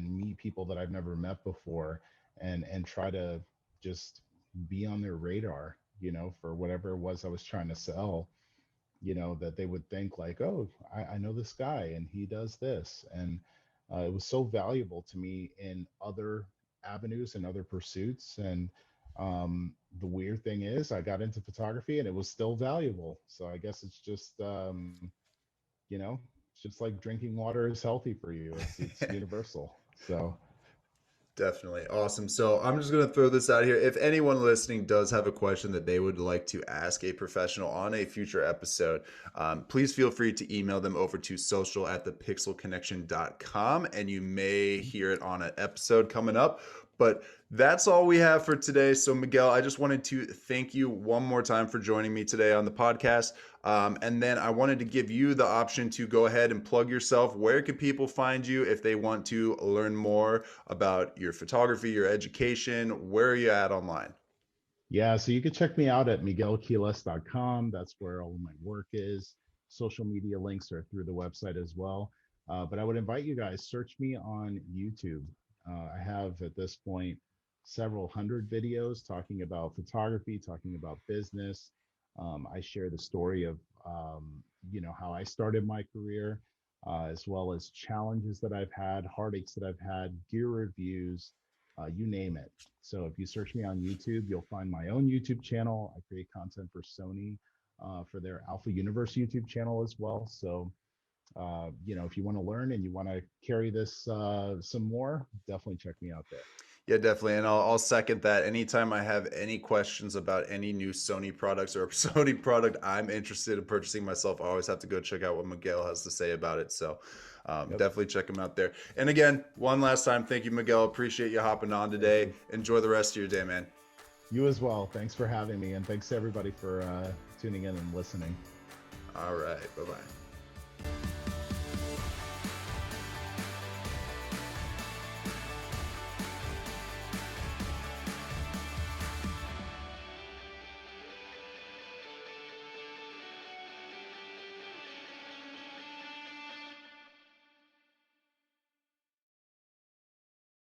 meet people that I've never met before and try to just be on their radar, for whatever it was I was trying to sell. that they would think like, oh, I know this guy and he does this. And it was so valuable to me in other avenues and other pursuits. And the weird thing is, I got into photography and it was still valuable. So I guess it's just, it's just like drinking water is healthy for you. It's universal. So Definitely. Awesome. So I'm just going to throw this out here. If anyone listening does have a question that they would like to ask a professional on a future episode, please feel free to email them over to social@thepixelconnection.com, and you may hear it on an episode coming up. But that's all we have for today. So, Miguel, I just wanted to thank you one more time for joining me today on the podcast. And then I wanted to give you the option to go ahead and plug yourself. Where can people find you if they want to learn more about your photography, your education? Where are you at online? yeah, so you can check me out at miguelquiles.com. That's where all of my work is. Social media links are through the website as well. But I would invite you guys, search me on YouTube. I have at this point several hundred videos talking about photography, talking about business. I share the story of how I started my career, as well as challenges that I've had, heartaches that I've had, gear reviews, you name it. So if you search me on YouTube, you'll find my own YouTube channel. I create content for Sony for their Alpha Universe YouTube channel as well. So if you want to learn and you want to carry this some more, definitely check me out there. Yeah, definitely. And I'll second that. Anytime I have any questions about any new Sony products or Sony product I'm interested in purchasing myself, I always have to go check out what Miguel has to say about it. So Yep. definitely check him out there. And again, one last time, thank you, Miguel. Appreciate you hopping on Thank today. you. Enjoy the rest of your day, man. You as well. Thanks for having me. And thanks to everybody for tuning in and listening. All right. Bye bye.